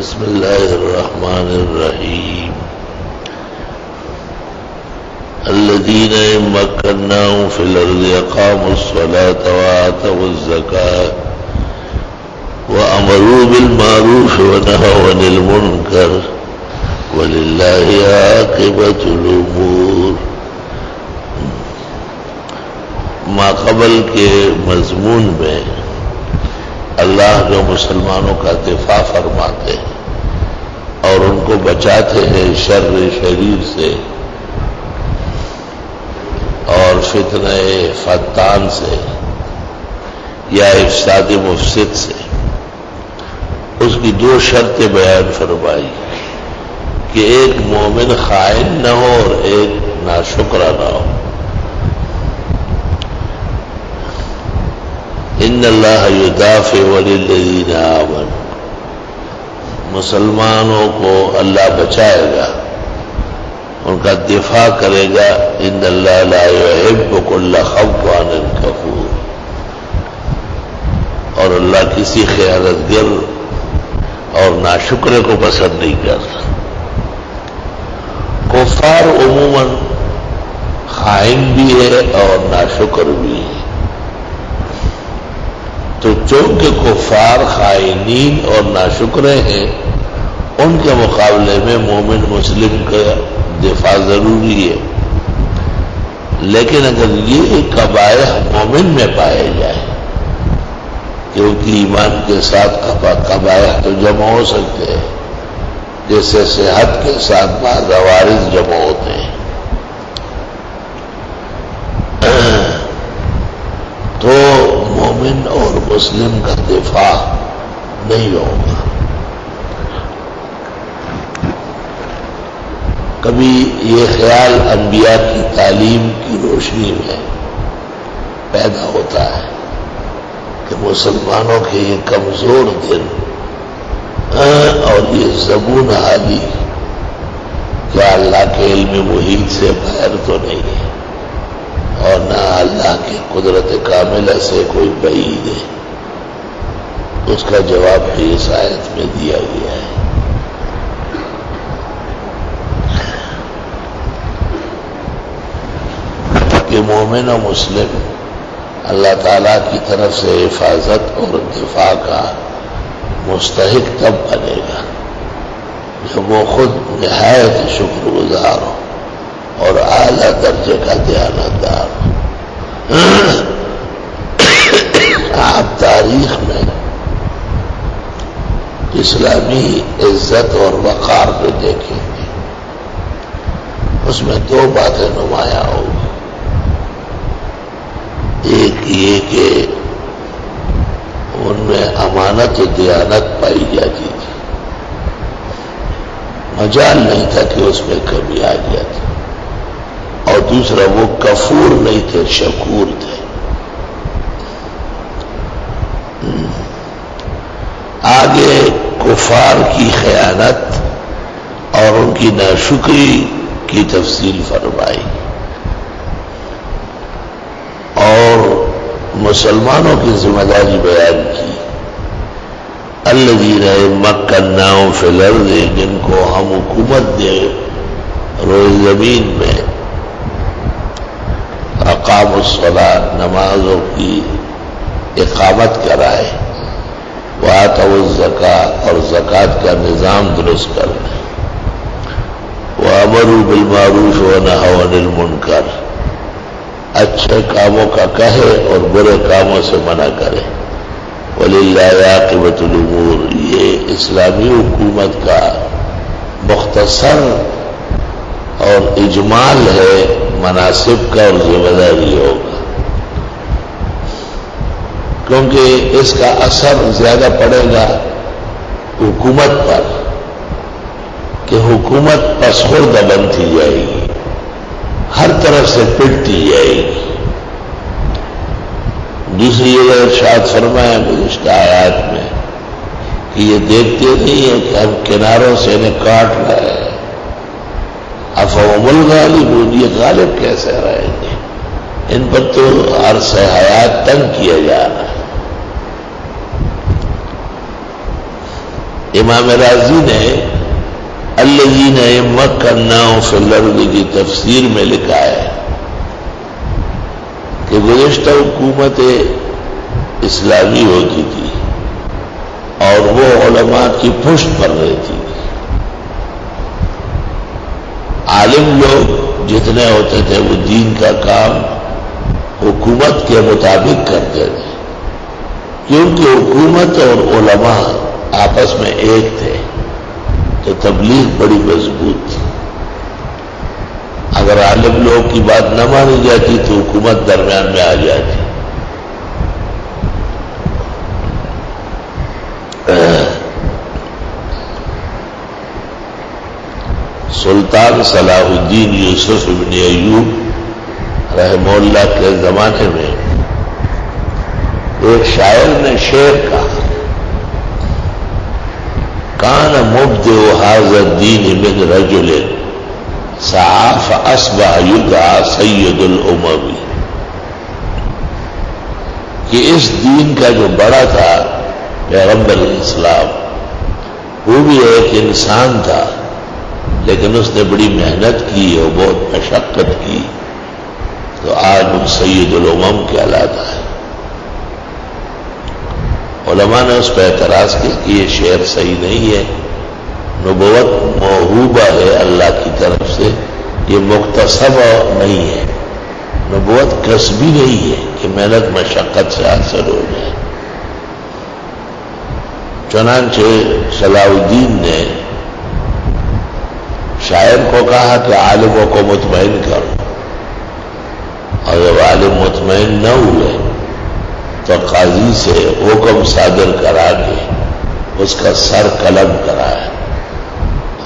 بسم الله الرحمن الرحيم الذين إن مكناهم في الأرض أقاموا الصلاة وآتوا الزكاة وأمروا بالمعروف ونهوا عن المنكر ولله عاقبة الأمور. ما قبل کے مضمون میں اللہ جو مسلمانوں کا دفاع فرماتے ہیں اور ان کو بچاتے ہیں شر شریر سے اور فتنہ فتان سے یا افساد مفسد سے، اس کی دو شرطیں بیان فرمائی کہ ایک مومن خائن نہ ہو اور ایک ناشکرا نہ ہو. ان اللہ یدافع عن الذین آمنوا، مسلمانوں کو اللہ بچائے گا، ان کا دفاع کرے گا. ان اللہ لا يحب كل خوان کفور، اور اللہ کسی خیانت گر اور ناشکرے کو پسند نہیں کرتا. کفار عموماً خائن بھی ہے اور ناشکر بھی ہے، تو چونکہ کفار خائنین اور ناشکرے ہیں، ان کے مقابلے میں مومن مسلم کا دفاع ضروری ہے. لیکن اگر یہ قبائح مومن میں پائے جائے، کیونکہ ایمان کے ساتھ قبائح تو جمع ہو سکتے ہیں، جیسے صحت کے ساتھ بعض عوارض جمع ہوتے ہیں، تو مومن اور مسلم کا دفاع نہیں ہوگا. کبھی یہ خیال انبیاء کی تعلیم کی روشنی میں پیدا ہوتا ہے کہ مسلمانوں کے یہ کمزور دل اور یہ زبون حالی کیا اللہ کے علم محیط سے باہر تو نہیں ہے، اور نہ اللہ کی قدرت کاملہ سے کوئی بعید ہے. اس کا جواب بھی اس آیت میں دیا گیا ہے. کہ مومن و مسلم اللہ تعالیٰ کی طرف سے حفاظت اور دفاع کا مستحق تب بنے گا جب وہ خود نہایت شکر گزار ہو اور اعلیٰ درجے کا دیانتدار ہو. آپ تاریخ میں اسلامی عزت اور وقار پہ دیکھیں گے، اس میں دو باتیں نمایاں ہوگی. ایک یہ کہ ان میں امانت و دیانت پائی جاتی تھی، مجال نہیں تھا کہ اس میں کمی آ جاتی. اور دوسرا وہ کفور نہیں تھے، شکور تھے. آگے کفار کی خیانت اور ان کی ناشکری کی تفصیل فرمائی اور مسلمانوں کی ذمہ داری بیان کی. الذین مکناہم فی الارض، جن کو ہم حکومت دے روئے زمین میں، اقاموا الصلاۃ، نمازوں کی اقامت کرائے، وآتوا الزکاۃ، اور زکوٰۃ کا نظام درست کر لیں، وامروا بالمعروف ونہوا عن المنکر، اچھے کاموں کا کہے اور برے کاموں سے منع کرے. وللہ عاقبۃ الامور، یہ اسلامی حکومت کا مختصر اور اجمال ہے مناسب کا اور ذمہ داری ہوگا، کیونکہ اس کا اثر زیادہ پڑے گا حکومت پر کہ حکومت پسخوردہ بنتی جائے گی، ہر طرف سے پٹتی جائے گی. دوسری جگہ ارشاد فرمایا گزشتہ آیات میں کہ یہ دیکھتے نہیں ہیں کہ ہم کناروں سے انہیں کاٹ رہے ہیں. افہم الغالبون، یہ غالب کیسے رہیں گے، ان پر تو عرص حیات تنگ کیا جا رہا ہے. امام راضی نے الذین مکناہم فی الارض کی تفسیر میں لکھا ہے کہ گزشتہ حکومت اسلامی ہوتی تھی اور وہ علماء کی پشت پر رہتی تھی. عالم لوگ جتنے ہوتے تھے وہ دین کا کام حکومت کے مطابق کرتے تھے کیونکہ حکومت اور علماء آپس میں ایک تھے تو تبلیغ بڑی مضبوط تھی. اگر عالم لوگ کی بات نہ مانی جاتی تو حکومت درمیان میں آ جاتی. سلطان صلاح الدین یوسف ابن ایوب رحمہ اللہ کے زمانے میں ایک شاعر نے شعر کہا کان مبدع ھذا الدین من رجل سعى فاصبح يدعى سید الامم کہ اس دین کا جو بڑا تھا پیغمبر اسلام وہ بھی ایک انسان تھا لیکن اس نے بڑی محنت کی اور بہت مشقت کی تو آج وہ سید الامم کہلاتا ہے. علماء نے اس پہ اعتراض کیا کہ یہ شعر صحیح نہیں ہے. نبوت موہوبہ ہے اللہ کی طرف سے, یہ مکتسب نہیں ہے. نبوت کسبی نہیں ہے کہ محنت مشقت سے حاصل ہو جائے. چنانچہ صلاح الدین نے شاعر کو کہا کہ عالموں کو مطمئن کرو, اور جب عالم مطمئن نہ ہوئے تو قاضی سے حکم صادر کرا کے اس کا سر قلم کرایا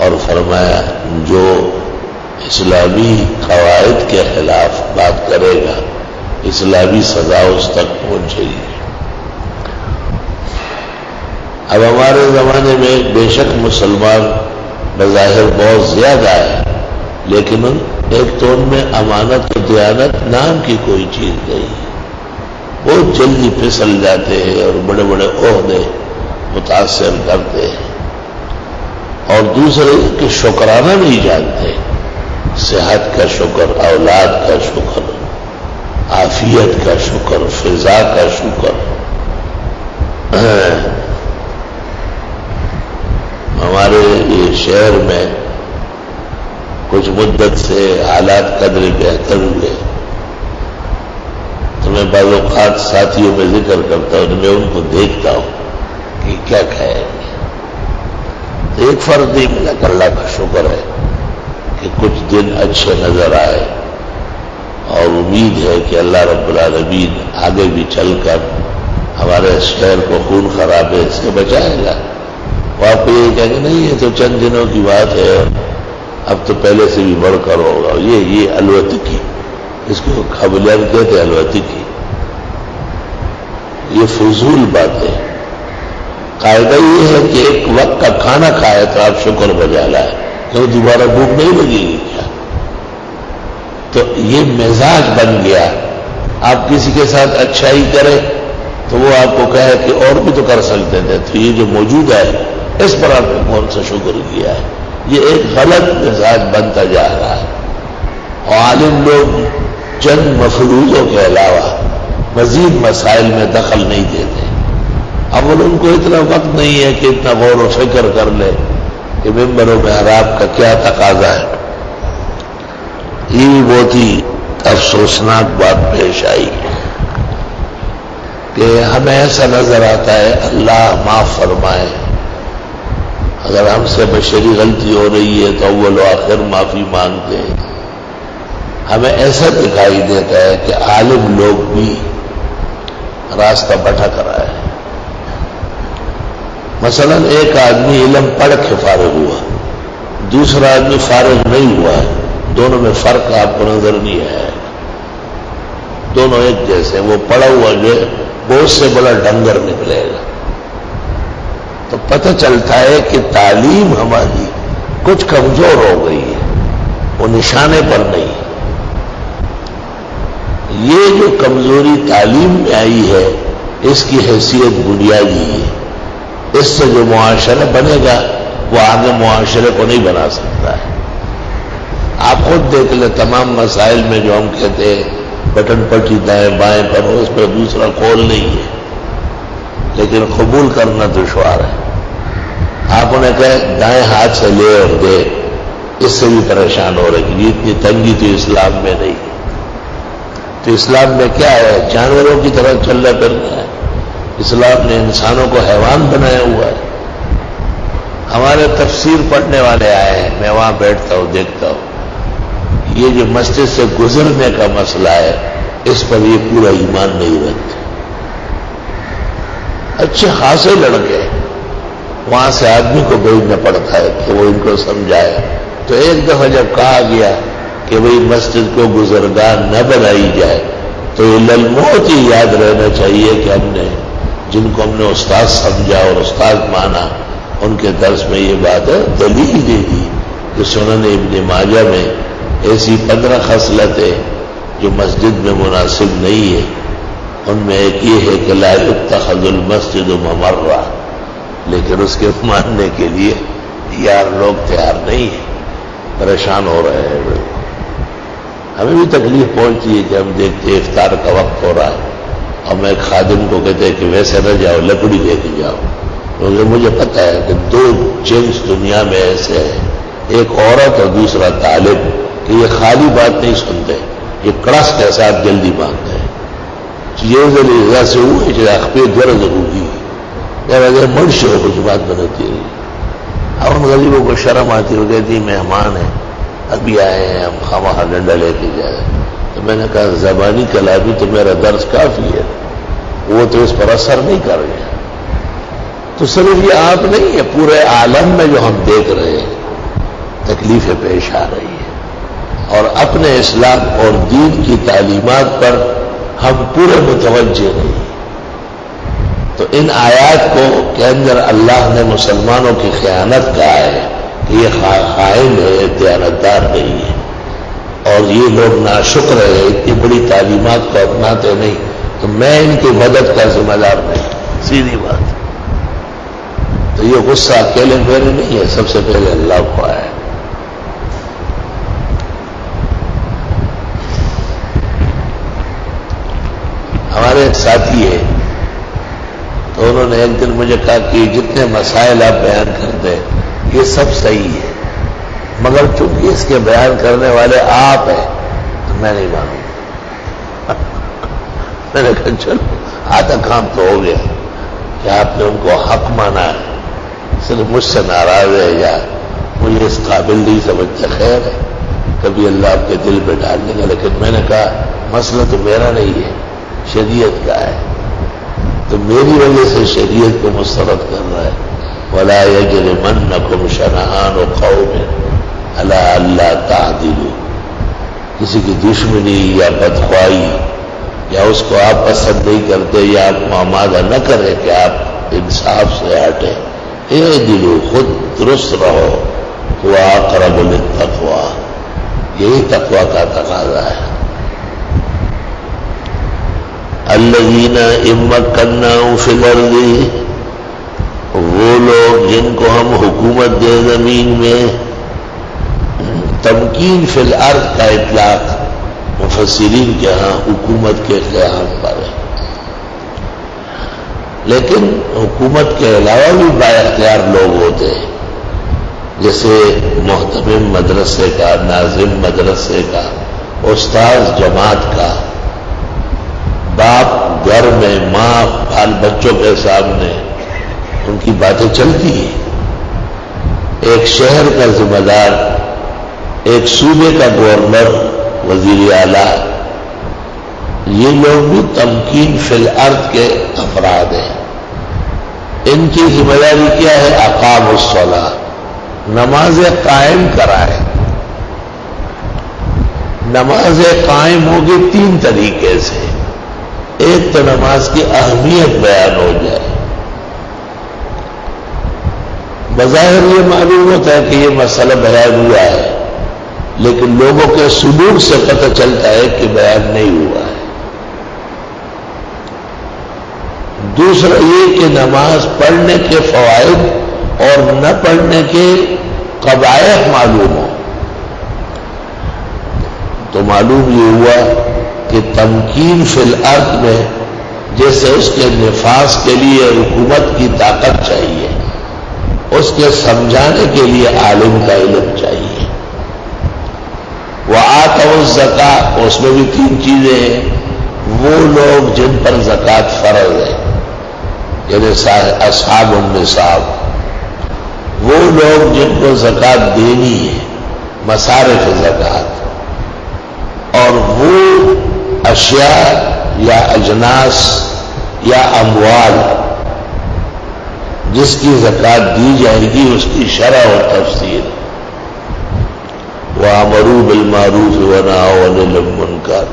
اور فرمایا جو اسلامی قواعد کے خلاف بات کرے گا اسلامی سزا اس تک پہنچے گی. اب ہمارے زمانے میں بے شک مسلمان بظاہر بہت زیادہ ہے, لیکن ایک تو ان میں امانت و دیانت نام کی کوئی چیز نہیں ہے. بہت جلدی پھسل جاتے ہیں اور بڑے بڑے عہدے متاثر کرتے ہیں, اور دوسرے کہ شکرانہ نہیں جانتے. صحت کا شکر, اولاد کا شکر, عافیت کا شکر, فضا کا شکر. ہمارے یہ شہر میں کچھ مدت سے حالات قدر بہتر ہوئے تو میں بعض اوقات ساتھیوں میں ذکر کرتا ہوں, میں ان کو دیکھتا ہوں کہ کیا کھائیں گے. تو ایک فرد نہیں ملا, اللہ کا شکر ہے کہ کچھ دن اچھے نظر آئے, اور امید ہے کہ اللہ رب العالمین آگے بھی چل کر ہمارے شہر کو خون خرابے سے بچائے گا. وہ آپ کو یہ کہیں گے نہیں یہ تو چند دنوں کی بات ہے, اب تو پہلے سے بھی بڑھ کر ہوگا. یہ الوتکی, اس کو خبلیان کہتے ہیں, الوتکی. یہ فضول بات ہے. قاعدہ یہ ہے کہ ایک وقت کا کھانا کھائے تو آپ شکر بجا لائے, تو دوبارہ بھوک نہیں لگے گی کیا؟ تو یہ مزاج بن گیا. آپ کسی کے ساتھ اچھائی کریں تو وہ آپ کو کہے کہ اور بھی تو کر سکتے تھے, تو یہ جو موجود ہے اس پر آپ نے کون سا شکر کیا ہے؟ یہ ایک غلط مزاج بنتا جا رہا ہے. اور عالم لوگ چند مفروضوں کے علاوہ مزید مسائل میں دخل نہیں دیتے. اب ان کو اتنا وقت نہیں ہے کہ اتنا غور و فکر کر لے کہ ممبر و محراب کا کیا تقاضا ہے. یہ بھی بہت ہی افسوسناک بات پیش آئی کہ ہمیں ایسا نظر آتا ہے اللہ معاف فرمائے, اگر ہم سے بشری غلطی ہو رہی ہے تو اول و آخر معافی مانگتے ہیں. ہمیں ایسا دکھائی دیتا ہے کہ عالم لوگ بھی راستہ بھٹک رہا ہے. مثلا ایک آدمی علم پڑھ کے فارغ ہوا, دوسرا آدمی فارغ نہیں ہوا ہے, دونوں میں فرق آپ کو نظر نہیں آیا. دونوں ایک جیسے, وہ پڑھا ہوا جو ہے وہ اس سے بڑا ڈنگر نکلے گا. تو پتہ چلتا ہے کہ تعلیم ہماری کچھ کمزور ہو گئی ہے, وہ نشانے پر نہیں. یہ جو کمزوری تعلیم میں آئی ہے اس کی حیثیت بنیادی ہے. اس سے جو معاشرہ بنے گا وہ آگے معاشرے کو نہیں بنا سکتا ہے. آپ خود دیکھ لیں تمام مسائل میں جو ہم کہتے ہیں بٹن پٹی دائیں بائیں کرو، اس پہ دوسرا قول نہیں ہے، لیکن قبول کرنا دشوار ہے. آپ انہیں کہیں دائیں ہاتھ سے لے اور دے، اس سے بھی پریشان ہو رہے کہ اتنی تنگی تو اسلام میں نہیں. تو اسلام میں کیا ہے؟ جانوروں کی طرح چلنا پھرنا ہے. اسلام نے انسانوں کو حیوان بنایا ہوا ہے. ہمارے تفسیر پڑھنے والے آئے ہیں، میں وہاں بیٹھتا ہوں دیکھتا ہوں، یہ جو مسجد سے گزرنے کا مسئلہ ہے اس پر یہ پورا ایمان نہیں رکھتے. اچھے خاصے لڑکے وہاں سے آدمی کو بھیجنا پڑتا ہے کہ وہ ان کو سمجھائے. تو ایک دفعہ جب کہا گیا کہ بھئی مسجد کو گزرگاہ نہ بنائی جائے تو یہ للموت ہی یاد رہنا چاہیے کہ ہم نے جن کو ہم نے استاد سمجھا اور استاد مانا ان کے درس میں یہ بات ہے دلیل دے دی کہ سنن ابن ماجہ میں ایسی 15 خصلتیں جو مسجد میں مناسب نہیں ہے، ان میں ایک یہ ہے کہ لا يتخذ المسجد ممرہ، لیکن اس کے ماننے کے لیے یار لوگ تیار نہیں ہیں، پریشان ہو رہے ہیں. ہمیں بھی تکلیف پہنچتی ہے کہ ہم دیکھتے افطار کا وقت ہو رہا ہے اور میں ایک خادم کو کہتے ہیں کہ ویسے نہ جاؤ، لکڑی لے کے جاؤ، کیونکہ مجھے پتا ہے کہ 2 جنس دنیا میں ایسے ہیں، ایک عورت اور دوسرا طالب، کہ یہ خالی بات نہیں سنتے، یہ کڑس کے ساتھ جلدی مانگتے ہیں. یہ سے ہوئے کہ اخبے درد ہوگی یا وغیرہ مرش ہو کچھ بات بنتی رہی. اب ان غریبوں کو شرم آتی ہو کہتی مہمان ہیں ابھی آئے ہیں ہم خواہ ڈنڈا لے کے جائے. تو میں نے کہا زبانی کلامی تو میرا درس کافی ہے، وہ تو اس پر اثر نہیں کر گیا. تو صرف یہ آپ نہیں ہے، پورے عالم میں جو ہم دیکھ رہے ہیں تکلیفیں پیش آ رہی ہیں اور اپنے اسلام اور دین کی تعلیمات پر ہم پورے متوجہ نہیں. تو ان آیات کو کے اندر اللہ نے مسلمانوں کی خیانت کہا ہے کہ یہ خائن ہے، دیانتدار نہیں ہے، اور یہ لوگ ناشکر ہے، اتنی بڑی تعلیمات کو اپناتے نہیں. تو میں ان کی مدد کا ذمہ دار نہیں، سیدھی بات. تو یہ غصہ اکیلے میرے نہیں ہے، سب سے پہلے اللہ کو آیا. ہمارے ایک ساتھی ہے تو انہوں نے ایک دن مجھے کہا کہ جتنے مسائل آپ بیان کرتے ہیں یہ سب صحیح ہے، مگر چونکہ اس کے بیان کرنے والے آپ ہیں تو میں نہیں مانوں گا. میں نے کہا چلو آدھا کام تو ہو گیا کہ آپ نے ان کو حق مانا ہے، صرف مجھ سے ناراض ہے یا مجھے اس قابل نہیں سمجھتے. خیر ہے، کبھی اللہ آپ کے دل پہ ڈال دے گا. لیکن میں نے کہا مسئلہ تو میرا نہیں ہے، شریعت کا ہے، تو میری وجہ سے شریعت کو مسترد کر رہا ہے. وَلَا يَجْرِمَنَّكُمْ شَنَآنُ قَوْمٍ عَلَىٰ أَلَّا تَعْدِلُوا. کسی کی دشمنی یا بدخواہی یا اس کو آپ پسند نہیں کرتے یا آپ کو آمادہ نہ کریں کہ آپ انصاف سے ہٹیں. اعدلوا، خود درست رہو، هُوَ أَقْرَبُ لِلتَّقْوَىٰ. یہی تقویٰ کا تقاضا ہے. الذین ان مکناہم فی الارض، وہ لوگ جن کو ہم حکومت دے زمین میں. تمکین فی الارض کا اطلاق مفسرین کے ہاں حکومت کے قیام پر ہے، لیکن حکومت کے علاوہ بھی بااختیار لوگ ہوتے ہیں، جیسے محتمم مدرسے کا، ناظم مدرسے کا، استاذ جماعت کا، باپ گھر میں، ماں بال بچوں کے سامنے ان کی باتیں چلتی ہیں. ایک شہر کا ذمہ دار، ایک صوبے کا گورنر، وزیر اعلیٰ، یہ لوگ بھی تمکین فی الارض کے افراد ہیں. ان کی ذمہ داری کیا ہے؟ اقام الصلاۃ، نماز قائم کرائے. نماز قائم ہوگی 3 طریقے سے. ایک تو نماز کی اہمیت بیان ہو جائے. بظاہر یہ معلوم ہوتا ہے کہ یہ مسئلہ بیان ہوا ہے، لیکن لوگوں کے سلوک سے پتہ چلتا ہے کہ بیان نہیں ہوا ہے. دوسرا یہ کہ نماز پڑھنے کے فوائد اور نہ پڑھنے کے قبائح معلوم ہو. تو معلوم یہ ہوا کہ تمکین فی الارض میں جیسے اس کے نفاذ کے لیے حکومت کی طاقت چاہیے، اس کے سمجھانے کے لیے عالم کا علم چاہیے. وآتوا الزکاۃ، اس میں بھی 3 چیزیں ہیں. وہ لوگ جن پر زکوٰۃ فرض ہے، یعنی اصحاب النصاب، وہ لوگ جن کو زکوٰۃ دینی ہے، مصارف زکوٰۃ، اور وہ اشیاء یا اجناس یا اموال جس کی زکوٰۃ دی جائے گی، اس کی شرح و تفصیل. وَأَمَرُوا بِالْمَعْرُوفِ وَنَهَوْا عَنِ الْمُنكَرِ،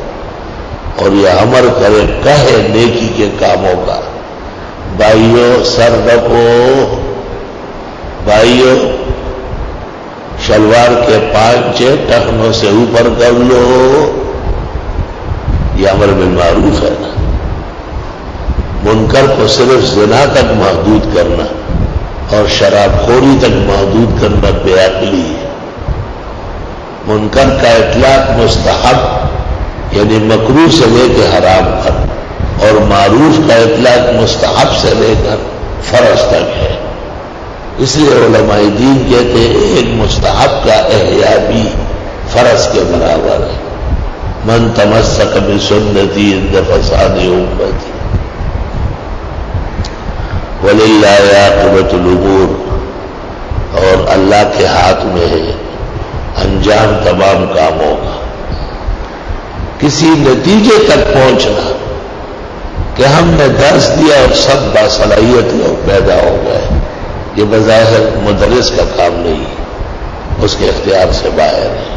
اور یہ امر کرے کہے نیکی کے کاموں کا. بھائیو سر رکھو، بھائیو شلوار کے 5 ٹخنوں سے اوپر کر لو، یہ امر بالمعروف ہے نا. منکر کو صرف زنا تک محدود کرنا اور شراب خوری تک محدود کرنا بے عقلی ہے. منکر کا اطلاق مستحب یعنی مکروہ سے لے کے حرام پر، اور معروف کا اطلاق مستحب سے لے کر فرض تک ہے. اس لیے علماء دین کہتے ہیں ایک مستحب کا احیاء بھی فرض کے برابر ہے. من تمسک بسنتی عند فساد امتی وللہ عاقبۃ الامور، اور اللہ کے ہاتھ میں ہے انجام تمام کاموں کا. کسی نتیجے تک پہنچنا کہ ہم نے درس دیا اور سب باصلاحیت لوگ پیدا ہو گئے، یہ بظاہر مدرس کا کام نہیں ہے، اس کے اختیار سے باہر ہے.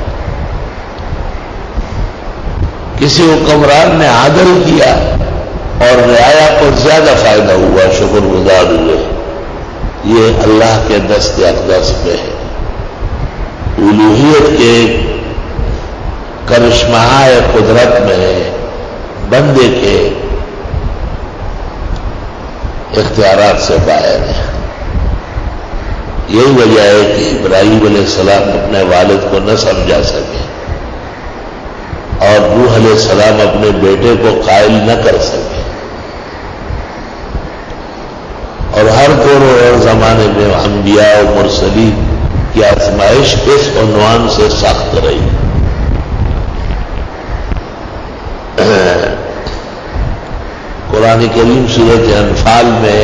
کسی حکمران نے عدل کیا اور رعایا کو زیادہ فائدہ ہوا، شکر گزار ہوئے، یہ اللہ کے دست اقدس پہ ہے. الوہیت کے کرشمہ قدرت میں ہے، بندے کے اختیارات سے باہر ہے. یہی وجہ ہے کہ ابراہیم علیہ السلام اپنے والد کو نہ سمجھا سکے اور نوح علیہ السلام اپنے بیٹے کو قائل نہ کر سکے، اور ہر دور اور زمانے میں انبیاء و مرسلین کی آزمائش اس عنوان سے سخت رہی. قرآن کریم سورۃ انفال میں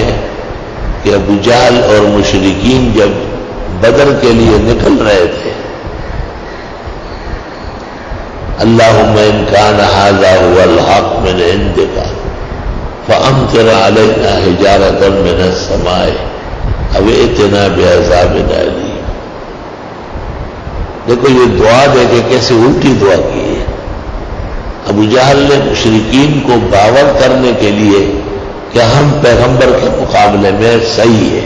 کہ ابو جہل اور مشرکین جب بدر کے لیے نکل رہے تھے، اللہم ان کان ھذا ھو الحق من عندک فامطر علینا حجارۃ من السماء او ائتنا بعذاب الیم. دیکھو یہ دعا دے کے کیسے الٹی دعا کی ہے. ابو جہل نے مشرکین کو باور کرنے کے لیے کہ ہم پیغمبر کے مقابلے میں صحیح ہے،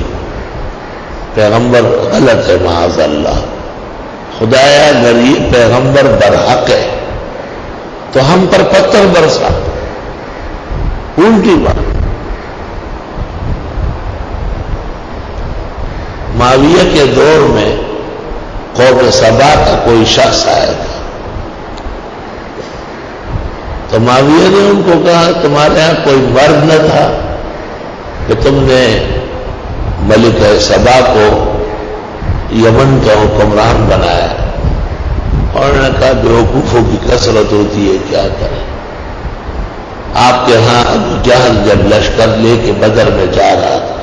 پیغمبر غلط ہے معاذ اللہ، خدایا اگر یہ پیغمبر برحق ہے تو ہم پر پتھر برسا. الٹی بات. معاویہ کے دور میں قوم سبا کا کوئی شخص آیا تھا، تو معاویہ نے ان کو کہا تمہارے ہاں کوئی مرد نہ تھا کہ تم نے ملک سبا کو یمن کا حکمران بنایا؟ اور نے کہا بیوقوفوں کی کثرت ہوتی ہے، کیا کریں. آپ کے ہاں ابو جہل جب لشکر لے کے بدر میں جا رہا تھا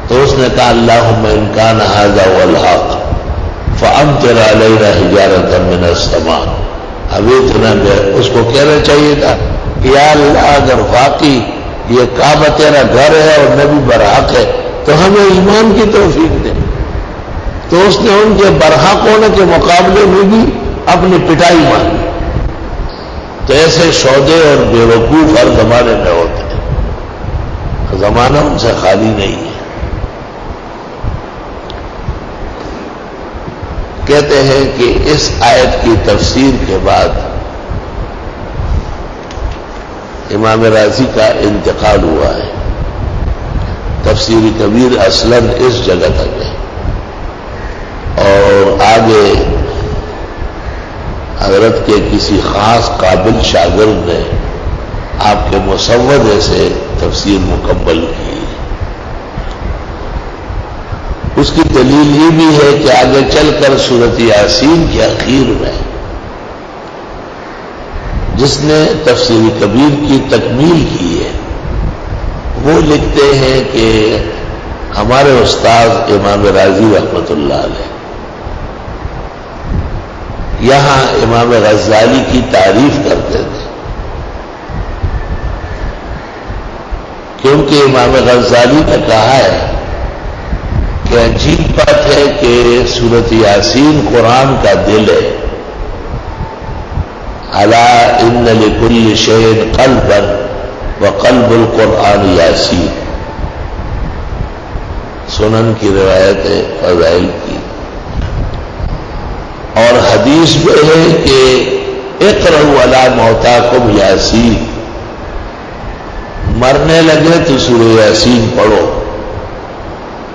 تو اس نے کہا اللہم ان کان ھذا ھو الحق فامطر علینا حجارۃ من السماء. ابھی اتنا اس کو کہنا چاہیے تھا کہ یا اللہ اگر واقعی یہ کعبہ تیرا گھر ہے اور نبی برحق ہے تو ہمیں ایمان کی توفیق دے. تو اس نے ان کے برحق ہونے کے مقابلے میں بھی اپنی پٹائی مانی. تو ایسے سودے اور بیوقوف ہر زمانے میں ہوتے ہیں، زمانہ ان سے خالی نہیں ہے. کہتے ہیں کہ اس آیت کی تفسیر کے بعد امام راضی کا انتقال ہوا ہے. تفسیر کبیر اصلاً اس جگہ تک ہے، اور آگے حضرت کے کسی خاص قابل شاگرد نے آپ کے مسودے سے تفسیر مکمل کی۔ اس کی دلیل یہ بھی ہے کہ آگے چل کر سورۃ یاسین کے اخیر میں جس نے تفسیر کبیر کی تکمیل کی ہے وہ لکھتے ہیں کہ ہمارے استاد امام راضی رحمۃ اللہ علیہ یہاں امام غزالی کی تعریف کرتے تھے، کیونکہ امام غزالی نے کہا ہے کہ عجیب بات ہے کہ سورۃ یاسین قرآن کا دل ہے، الا ان لکل شیء قلبا وقلب القرآن یاسین، سنن کی روایت ہے فضائل کی، اور حدیث میں ہے کہ اقرؤوا علی موتاکم یاسین، مرنے لگے تو سورہ یاسین پڑھو۔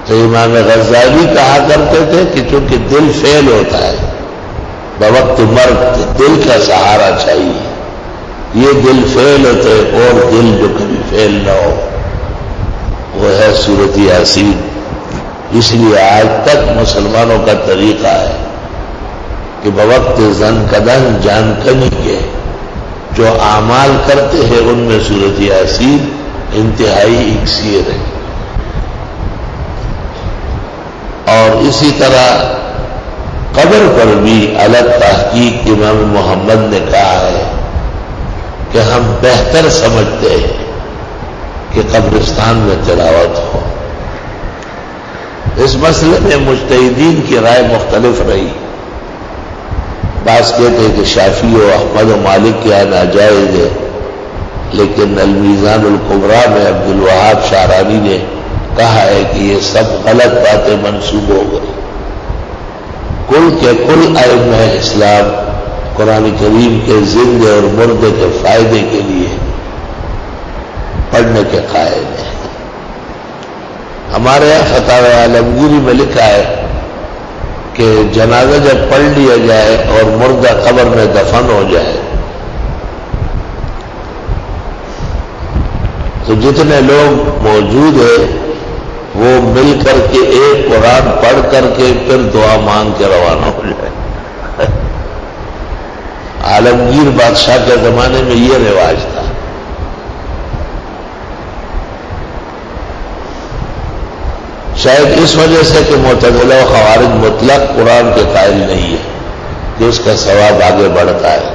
تو امام غزالی کہا کرتے تھے کہ چونکہ دل فیل ہوتا ہے بوقت مرگ، دل کا سہارا چاہیے، یہ دل فیل ہوتے اور دل جو کبھی فیل نہ ہو وہ ہے سورۃ یاسین۔ اس لیے آج تک مسلمانوں کا طریقہ ہے کہ بوقت زن کدن جان کنی کے جو اعمال کرتے ہیں ان میں سورۃ یاسین انتہائی اکسیر ہے۔ اور اسی طرح قبر پر بھی الگ تحقیق امام محمد نے کہا ہے کہ ہم بہتر سمجھتے ہیں کہ قبرستان میں تلاوت ہو۔ اس مسئلے میں مجتہدین کی رائے مختلف رہی، بعض کہتے ہیں کہ شافعی و احمد و مالک کے یہاں ناجائز ہے، لیکن المیزان الکبریٰ میں عبد الوہاب شعرانی نے کہا ہے کہ یہ سب غلط باتیں منسوب ہو گئی۔ کل کے کل ائمہ اسلام قرآن کریم کے زندے اور مردے کے فائدے کے لیے پڑھنے کے قائل ہیں۔ ہمارے یہاں فتاوی عالمگیری میں لکھا ہے کہ جنازہ جب پڑھ لیا جائے اور مردہ قبر میں دفن ہو جائے تو جتنے لوگ موجود ہیں وہ مل کر کے ایک قرآن پڑھ کر کے پھر دعا مانگ کے روانہ ہو جائے۔ عالمگیر بادشاہ کے زمانے میں یہ رواج تھا۔ شاید اس وجہ سے کہ معتزلہ و خوارج مطلق قرآن کے قائل نہیں ہے کہ اس کا ثواب آگے بڑھتا ہے۔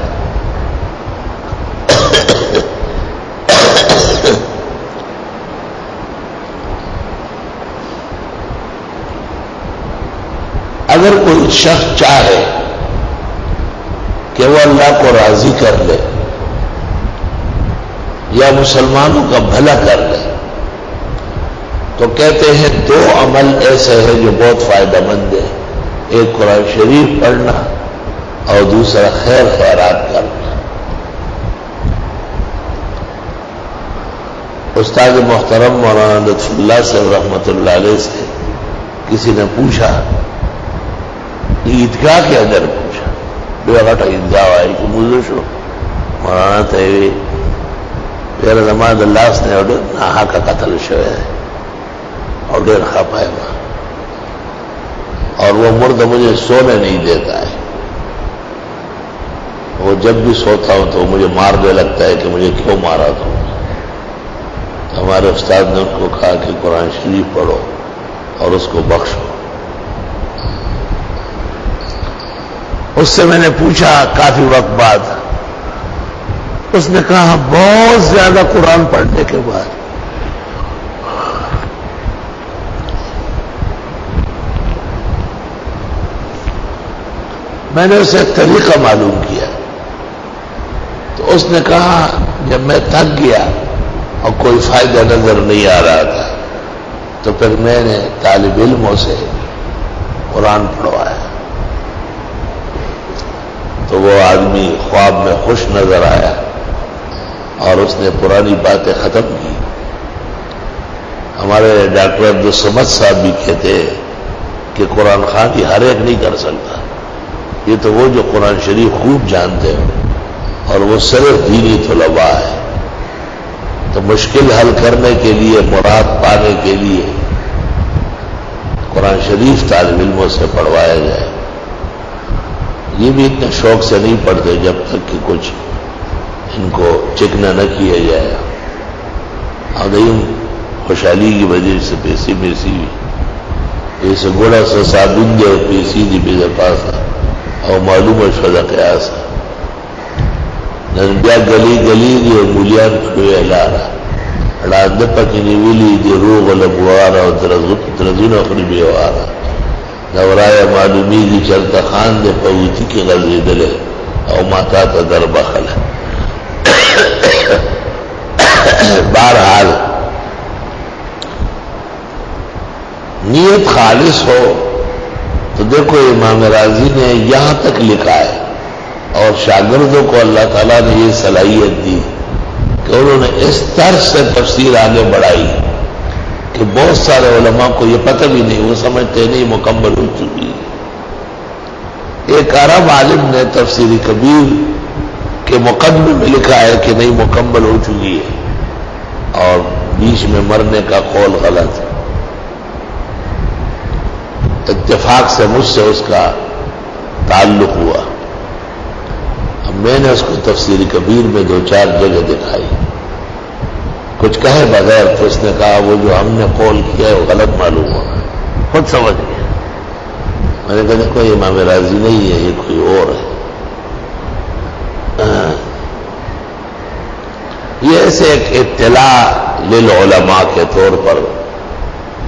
اگر کوئی شخص چاہے کہ وہ اللہ کو راضی کر لے یا مسلمانوں کا بھلا کر لے تو کہتے ہیں دو عمل ایسے ہیں جو بہت فائدہ مند ہے، ایک قرآن شریف پڑھنا اور دوسرا خیر خیرات کرنا۔ استاد محترم مولانا لطف اللہ صاحب رحمۃ اللہ علیہ سے کسی نے پوچھا، عیدگاہ کے اندر پوچھا، بے غٹ عیدگاہ آئی کہ مجھے شو مولانا تھے میرا زمان اللہ نے نہا کا قتل شوئے ہے اور ڈیر خپائے وہاں، اور وہ مرد مجھے سونے نہیں دیتا ہے، وہ جب بھی سوتا ہوں تو مجھے مارنے لگتا ہے کہ مجھے کیوں مارا تم۔ ہمارے استاد نے ان کو کہا کہ قرآن شریف پڑھو اور اس کو بخشو۔ اس سے میں نے پوچھا کافی وقت بعد، اس نے کہا بہت زیادہ قرآن پڑھنے کے بعد میں نے اسے ایک طریقہ معلوم کیا، تو اس نے کہا جب میں تھک گیا اور کوئی فائدہ نظر نہیں آ رہا تھا تو پھر میں نے طالب علموں سے قرآن پڑھوایا، تو وہ آدمی خواب میں خوش نظر آیا اور اس نے پرانی باتیں ختم کی ہمارے ڈاکٹر عبدالصمد صاحب بھی کہتے ہیں کہ قرآن خوانی ہر ایک نہیں کر سکتا، یہ تو وہ جو قرآن شریف خوب جانتے ہیں اور وہ صرف دینی طلباء ہے، تو مشکل حل کرنے کے لیے، مراد پانے کے لیے قرآن شریف طالب علموں سے پڑھوایا جائے۔ یہ بھی اتنے شوق سے نہیں پڑھتے جب تک کہ کچھ ان کو چکنا نہ کیا جائے۔ عظیم خوشحالی کی وجہ سے پیسی میسی اسے گوڑا سا صابن دے پیسی دی بے پاسا اور معلوم شدہ قیاس ننبیا گلی گلی دی مولیان پڑوے لارا اڑاندہ پکی ویلی دی روغ لبوارا اور درزون اخری بیوارا نورایا معلومی دی چلتا خان دے پوتی کی غزی دلے او ماتا تا در بخل۔ بہرحال نیت خالص ہو تو دیکھو امام راضی نے یہاں تک لکھا ہے اور شاگردوں کو اللہ تعالیٰ نے یہ صلاحیت دی کہ انہوں نے اس طرح سے تفسیر آگے بڑھائی کہ بہت سارے علماء کو یہ پتہ بھی نہیں، وہ سمجھتے نہیں مکمل ہو چکی ہے۔ ایک عرب عالم نے تفسیر کبیر کے مقدمے میں لکھا ہے کہ نہیں مکمل ہو چکی ہے اور بیچ میں مرنے کا قول غلط ہے۔ اتفاق سے مجھ سے اس کا تعلق ہوا، اب میں نے اس کو تفسیر کبیر میں 2-4 جگہ دکھائی، کچھ کہے بغیر تو اس نے کہا وہ جو ہم نے قول کیا ہے وہ غلط معلوم ہوگا، خود سمجھ گیا۔ میں نے کہا دیکھو یہ امام راضی نہیں ہے، یہ کوئی اور ہے۔ یہ ایسے ایک اطلاع للعلماء کے طور پر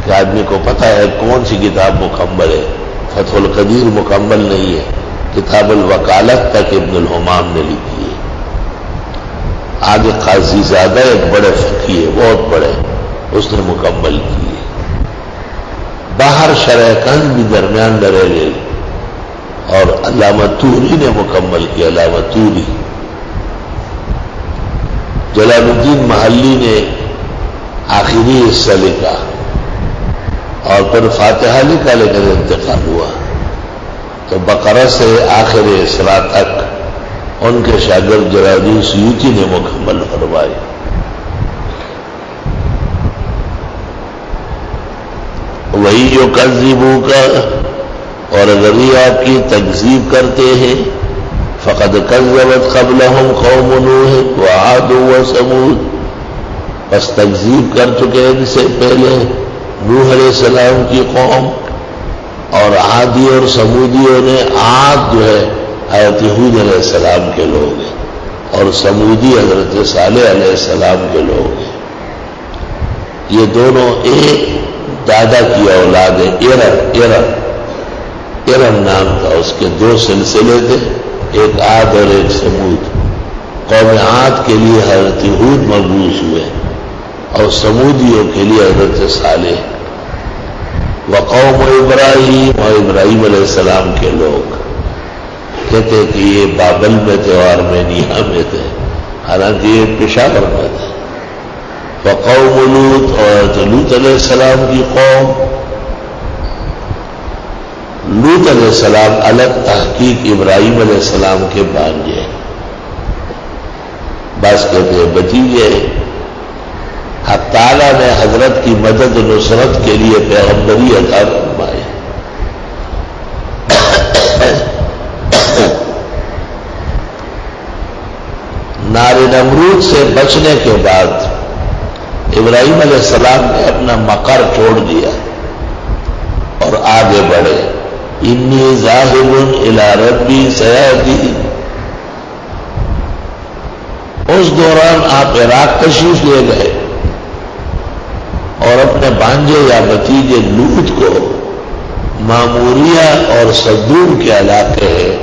کہ آدمی کو پتہ ہے کون سی کتاب مکمل ہے۔ فتح القدیر مکمل نہیں ہے، کتاب الوکالت تک ابن الحمام نے لکھی ہے۔ آگے قاضی زادہ ایک بڑے فقی ہے، بہت بڑے، اس نے مکمل کی ہے۔ باہر شرح کنز بھی درمیان رہ گئی اور علامہ طوری نے مکمل کیا، علامہ طوری۔ جلال الدین محلی نے آخری حصہ لکھا اور پھر فاتحہ لکھا لیکن انتقال ہوا، تو بقرہ سے آخر اسراء تک ان کے شاگرد جلال الدین سیوطی نے مکمل فرمائی۔ وہی جو کذبوک اور اگر یہ آپ کی تکذیب کرتے ہیں، فقد کذبت قبلہم قوم نوح وعاد وثمود، بس تکذیب کر چکے ان سے پہلے نوح علیہ السلام کی قوم، اور عادی اور سمودیوں نے، عاد جو ہے حضرت ہود علیہ السلام کے لوگ ہیں اور سمودی حضرت صالح علیہ السلام کے لوگ ہیں۔ یہ دونوں ایک دادا کی اولاد ہیں۔ ارم نام تھا اس کے، 2 سلسلے تھے، ایک عاد اور ایک سمود۔ قوم عاد کے لیے حضرت ہود مبعوث ہوئے اور سمودیوں کے لیے حضرت صالح، وقوم ابراہیم اور ابراہیم علیہ السلام کے لوگ۔ کہتے کہ یہ بابل میں تھے اور ارمینیا میں تھے، حالانکہ یہ پشاور میں تھے۔ وقوم لوط اور لوط علیہ السلام کی قوم۔ لوط علیہ السلام الگ تحقیق ابراہیم علیہ السلام کے بھانجے، بعض کہتے ہیں بھتیجے۔ حق تعالیٰ نے حضرت کی مدد و نصرت کے لیے پیغمبری عطا فرمائی۔ نار نمرود سے بچنے کے بعد ابراہیم علیہ السلام نے اپنا مقر چھوڑ دیا اور آگے بڑھے۔ انی ذاہب الی ربی سیہدین۔ اس دوران آپ عراق تشریف لے گئے اور اپنے بانجے یا بھتیجے لوط کو ماموریہ اور صدوم کے علاقے ہیں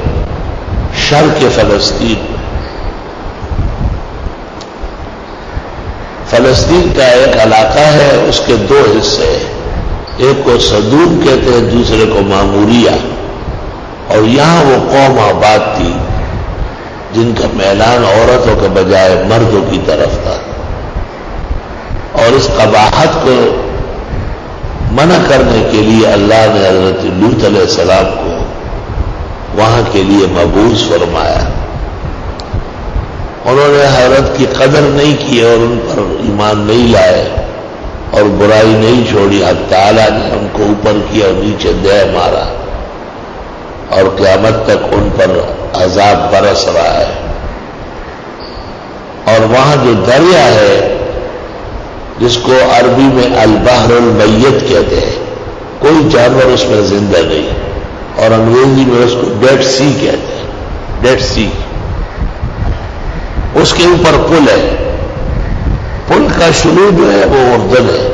شرق فلسطین میں۔ فلسطین کا ایک علاقہ ہے، اس کے 2 حصے ہیں، ایک کو صدوم کہتے ہیں، دوسرے کو ماموریہ، اور یہاں وہ قوم آباد تھی جن کا میلان عورتوں کے بجائے مردوں کی طرف تھا، اور اس قباحت کو منع کرنے کے لیے اللہ نے حضرت لوط علیہ السلام کو وہاں کے لیے مبعوث فرمایا. انہوں نے حضرت کی قدر نہیں کی اور ان پر ایمان نہیں لائے اور برائی نہیں چھوڑی. حق تعالیٰ نے ان کو اوپر کیا اور نیچے دے مارا اور قیامت تک ان پر عذاب برس رہا ہے. اور وہاں جو دریا ہے جس کو عربی میں البحر المیت کہتے ہیں، کوئی جانور اس میں زندہ نہیں، اور انگریزی میں اس کو ڈیڈ سی کہتے ہیں. ڈیڈ سی، اس کے اوپر پل ہے. پل کا شروع جو ہے وہ اردن ہے،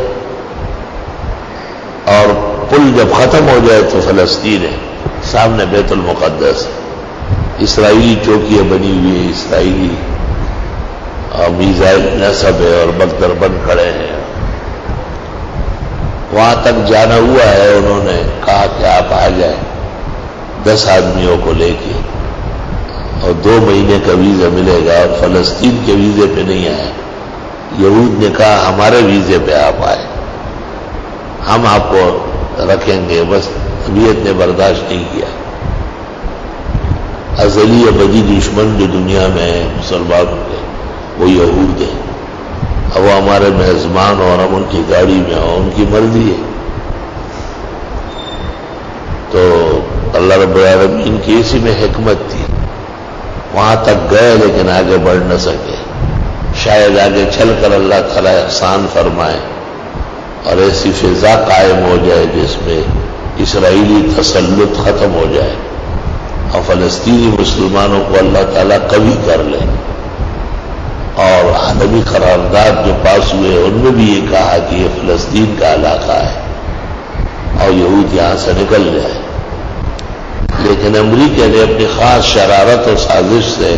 اور پل جب ختم ہو جائے تو فلسطین ہے، سامنے بیت المقدس. اسرائیلی چوکیاں بنی ہوئی ہیں، اسرائیلی میزائل نصب ہے اور بختر بند کھڑے ہیں. وہاں تک جانا ہوا ہے. انہوں نے کہا کہ آپ آ جائیں 10 آدمیوں کو لے کے، اور 2 مہینے کا ویزا ملے گا، اور فلسطین کے ویزے پہ نہیں آئے. یہود نے کہا ہمارے ویزے پہ آپ آئے، ہم آپ کو رکھیں گے. بس طبیعت نے برداشت نہیں کیا. ازلی ابدی دشمن جو دنیا میں ہے مسلمانوں کے، وہ یہود ہیں. اب وہ ہمارے میزبان اور ہم ان کی گاڑی میں ہوں، ان کی مرضی ہے. تو اللہ رب العالمین کی اسی میں حکمت تھی. وہاں تک گئے لیکن آگے بڑھ نہ سکے. شاید آگے چل کر اللہ تعالیٰ احسان فرمائے اور ایسی فضا قائم ہو جائے جس میں اسرائیلی تسلط ختم ہو جائے اور فلسطینی مسلمانوں کو اللہ تعالیٰ قوی کر لے. اور عالمی قرارداد جو پاس ہوئے ان میں بھی یہ کہا کہ یہ فلسطین کا علاقہ ہے اور یہود یہاں سے نکل جائے. لیکن امریکہ نے اپنی خاص شرارت اور سازش سے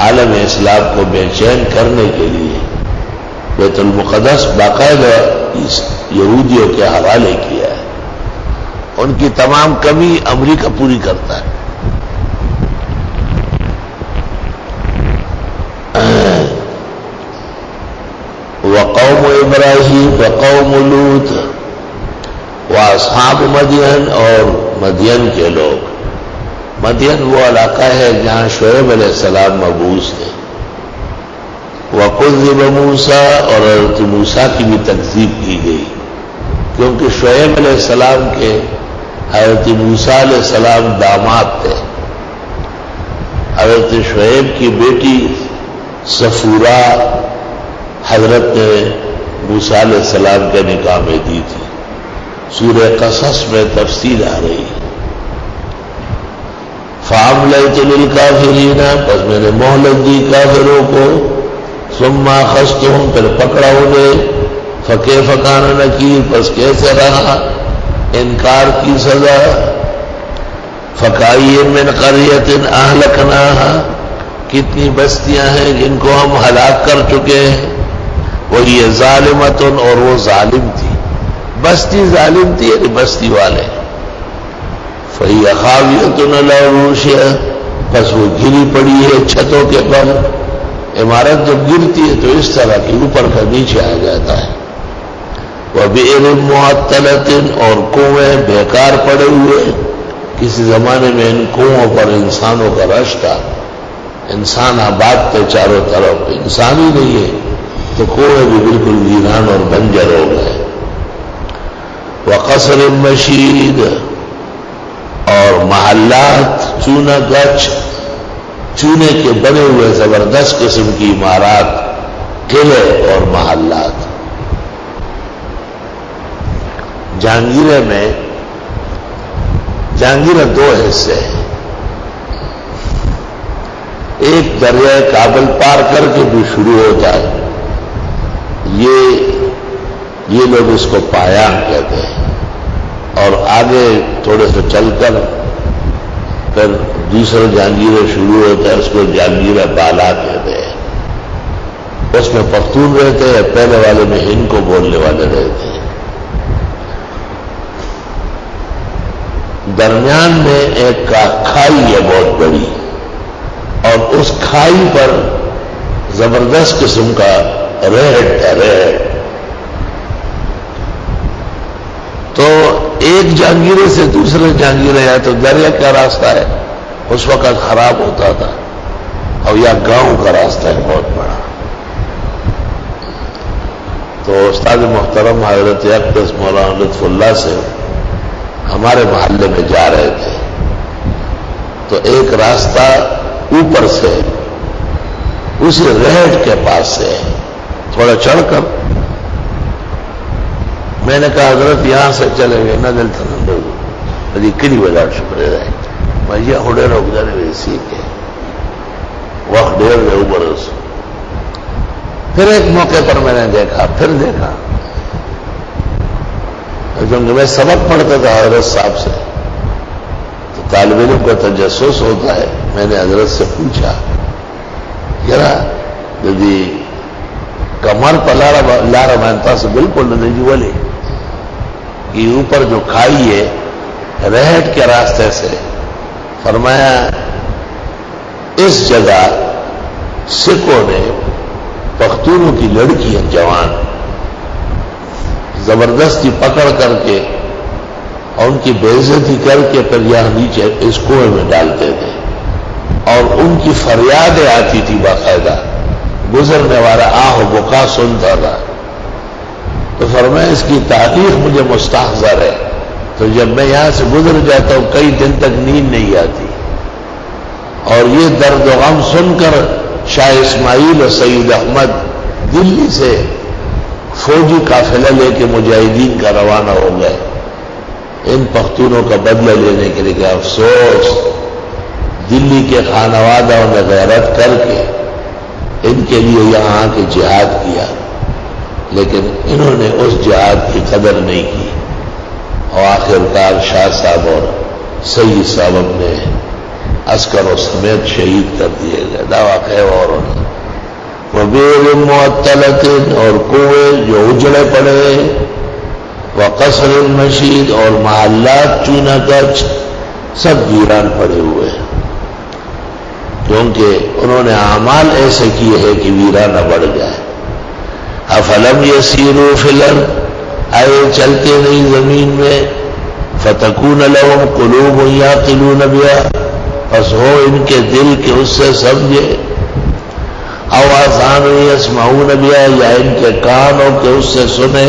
عالم اسلام کو بے چین کرنے کے لیے بیت المقدس باقاعدہ یہودیوں کے حوالے کیا ہے. ان کی تمام کمی امریکہ پوری کرتا ہے. وقوم ابراہیم وقوم لوط واصحاب مدین، اور مدین کے لوگ. مدین وہ علاقہ ہے جہاں شعیب علیہ السلام مبعوث تھے. وکذب موسیٰ، اور حضرت موسیٰ کی بھی تکذیب کی گئی، کیونکہ شعیب علیہ السلام کے حضرت موسیٰ علیہ السلام داماد تھے. حضرت شعیب کی بیٹی صفورہ حضرت نے موسیٰ علیہ السلام کے نکاح میں دی تھی. سورہ قصص میں تفصیل آ رہی ہے. فَأَمْلَيْتُ لِلْكَافِرِينَ، پس میں نے مہلت دی کافروں کو. ثُمَّ أَخَذْتُهُمْ، پھر پکڑا انہیں. فَكَيْفَ كَانَ نَكِيرِ، پس کیسے رہا انکار کی سزا. فَكَأَيٍّ مِّنْ قَرْيَةٍ أَهْلَكْنَاهَا، کتنی بستیاں ہیں جن کو ہم ہلاک کر چکے ہیں. وہی ظالمتن، اور وہ ظالم تھی. بستی ظالم تھی یعنی بستی والے. فَهِيَ خَاوِيَةٌ عَلَىٰ عُرُوشِهَا، بس وہ گری پڑی ہے چھتوں کے پر. عمارت جب گرتی ہے تو اس طرح کی اوپر کا نیچے آ جاتا ہے. وَبِئْرٍ مُعَطَّلَةٍ، اور کنویں بیکار پڑے ہوئے. کسی زمانے میں ان کنووں پر انسانوں کا رش تھا. انسان آباد تھے چاروں طرف، انسان ہی نہیں ہے تو کنویں بھی بالکل ویران اور بنجر ہو گئے. وقصر مشید، اور محلات چونا گچ، چونے کے بنے ہوئے زبردست قسم کی عمارات، قلعے اور محلات. جہانگیرہ میں، جہانگیرہ 2 حصے ہیں. ایک دریائے کابل پار کر کے بھی شروع ہوتا ہے. یہ لوگ اس کو پایان کہتے ہیں. اور آگے تھوڑے سے چل کر پھر دوسرا جہانگیرہ شروع ہوتا ہے، اس کو جہانگیرہ بالا کہتے ہیں. اس میں پختون رہتے ہیں، پہلے والے میں ہند کو بولنے والے رہتے ہیں. درمیان میں ایک کھائی ہے بہت بڑی، اور اس کھائی پر زبردست قسم کا ریڈ ہے. ریڈ ایک جہانگیرے سے دوسرے جہانگیرے ہے تو دریا کا راستہ ہے اس وقت خراب ہوتا تھا، اور یا گاؤں کا راستہ ہے بہت بڑا. تو استاد محترم حضرت اقدس مولانا لطف اللہ سے ہمارے محلے میں جا رہے تھے، تو ایک راستہ اوپر سے اسی ریٹ کے پاس سے تھوڑا چڑھ کر، میں نے کہا حضرت یہاں سے چلے گئے نہ دل تھی کلی بازار شکرے رہے بھائی ہوڑے روک جانے میں سیکھ ہے وقت ڈیر رہے اوپر. پھر ایک موقع پر میں نے دیکھا، پھر دیکھا، کیونکہ میں سبق پڑھتا تھا حضرت صاحب سے تو طالب علم کا تجسس ہوتا ہے. میں نے حضرت سے پوچھا ذرا جدی کمر پر لارا مانتا سے بالکل نہیں جی بولے کہ اوپر جو کھائی ہے رہٹ کے راستے سے. فرمایا اس جگہ سکھوں نے پختونوں کی لڑکی جوان زبردستی پکڑ کر کے اور ان کی بے عزتی کر کے پھر یہاں نیچے اس کنویں میں ڈالتے تھے، اور ان کی فریادیں آتی تھی باقاعدہ، گزرنے والا آہ و بکا سنتا تھا. تو فرمایا اس کی تاریخ مجھے مستحضر ہے، تو جب میں یہاں سے گزر جاتا ہوں کئی دن تک نیند نہیں آتی، اور یہ درد و غم سن کر شاہ اسماعیل اور سید احمد دلی سے فوجی قافلہ لے کے مجاہدین کا روانہ ہو گئے ان پختونوں کا بدلہ لینے کے لیے. کہ افسوس دلی کے خانوادوں نے غیرت کر کے ان کے لیے یہاں آ کے جہاد کیا، لیکن انہوں نے اس جہاد کی قدر نہیں کی، اور آخرکار شاہ صاحب اور سید صاحب اپنے عسکروں سمیت شہید کر دیے گئے. دعویٰ ہے اور وبیر معطلت، اور کنویں جو اجڑے پڑے، وقصر مشید، اور محلات چونا کچ سب ویران پڑے ہوئے، کیونکہ انہوں نے اعمال ایسے کیے ہیں کہ ویرانہ بڑھ جائے. افلم یسیروا فی الارض، آئے چلتے نہیں زمین میں، فتکون لہم قلوب یعقلون بہا، پس ہو ان کے دل کے اس سے سمجھے، او آذان یسمعون بہا، یا ان کے کان ہو کے اس سے سنے.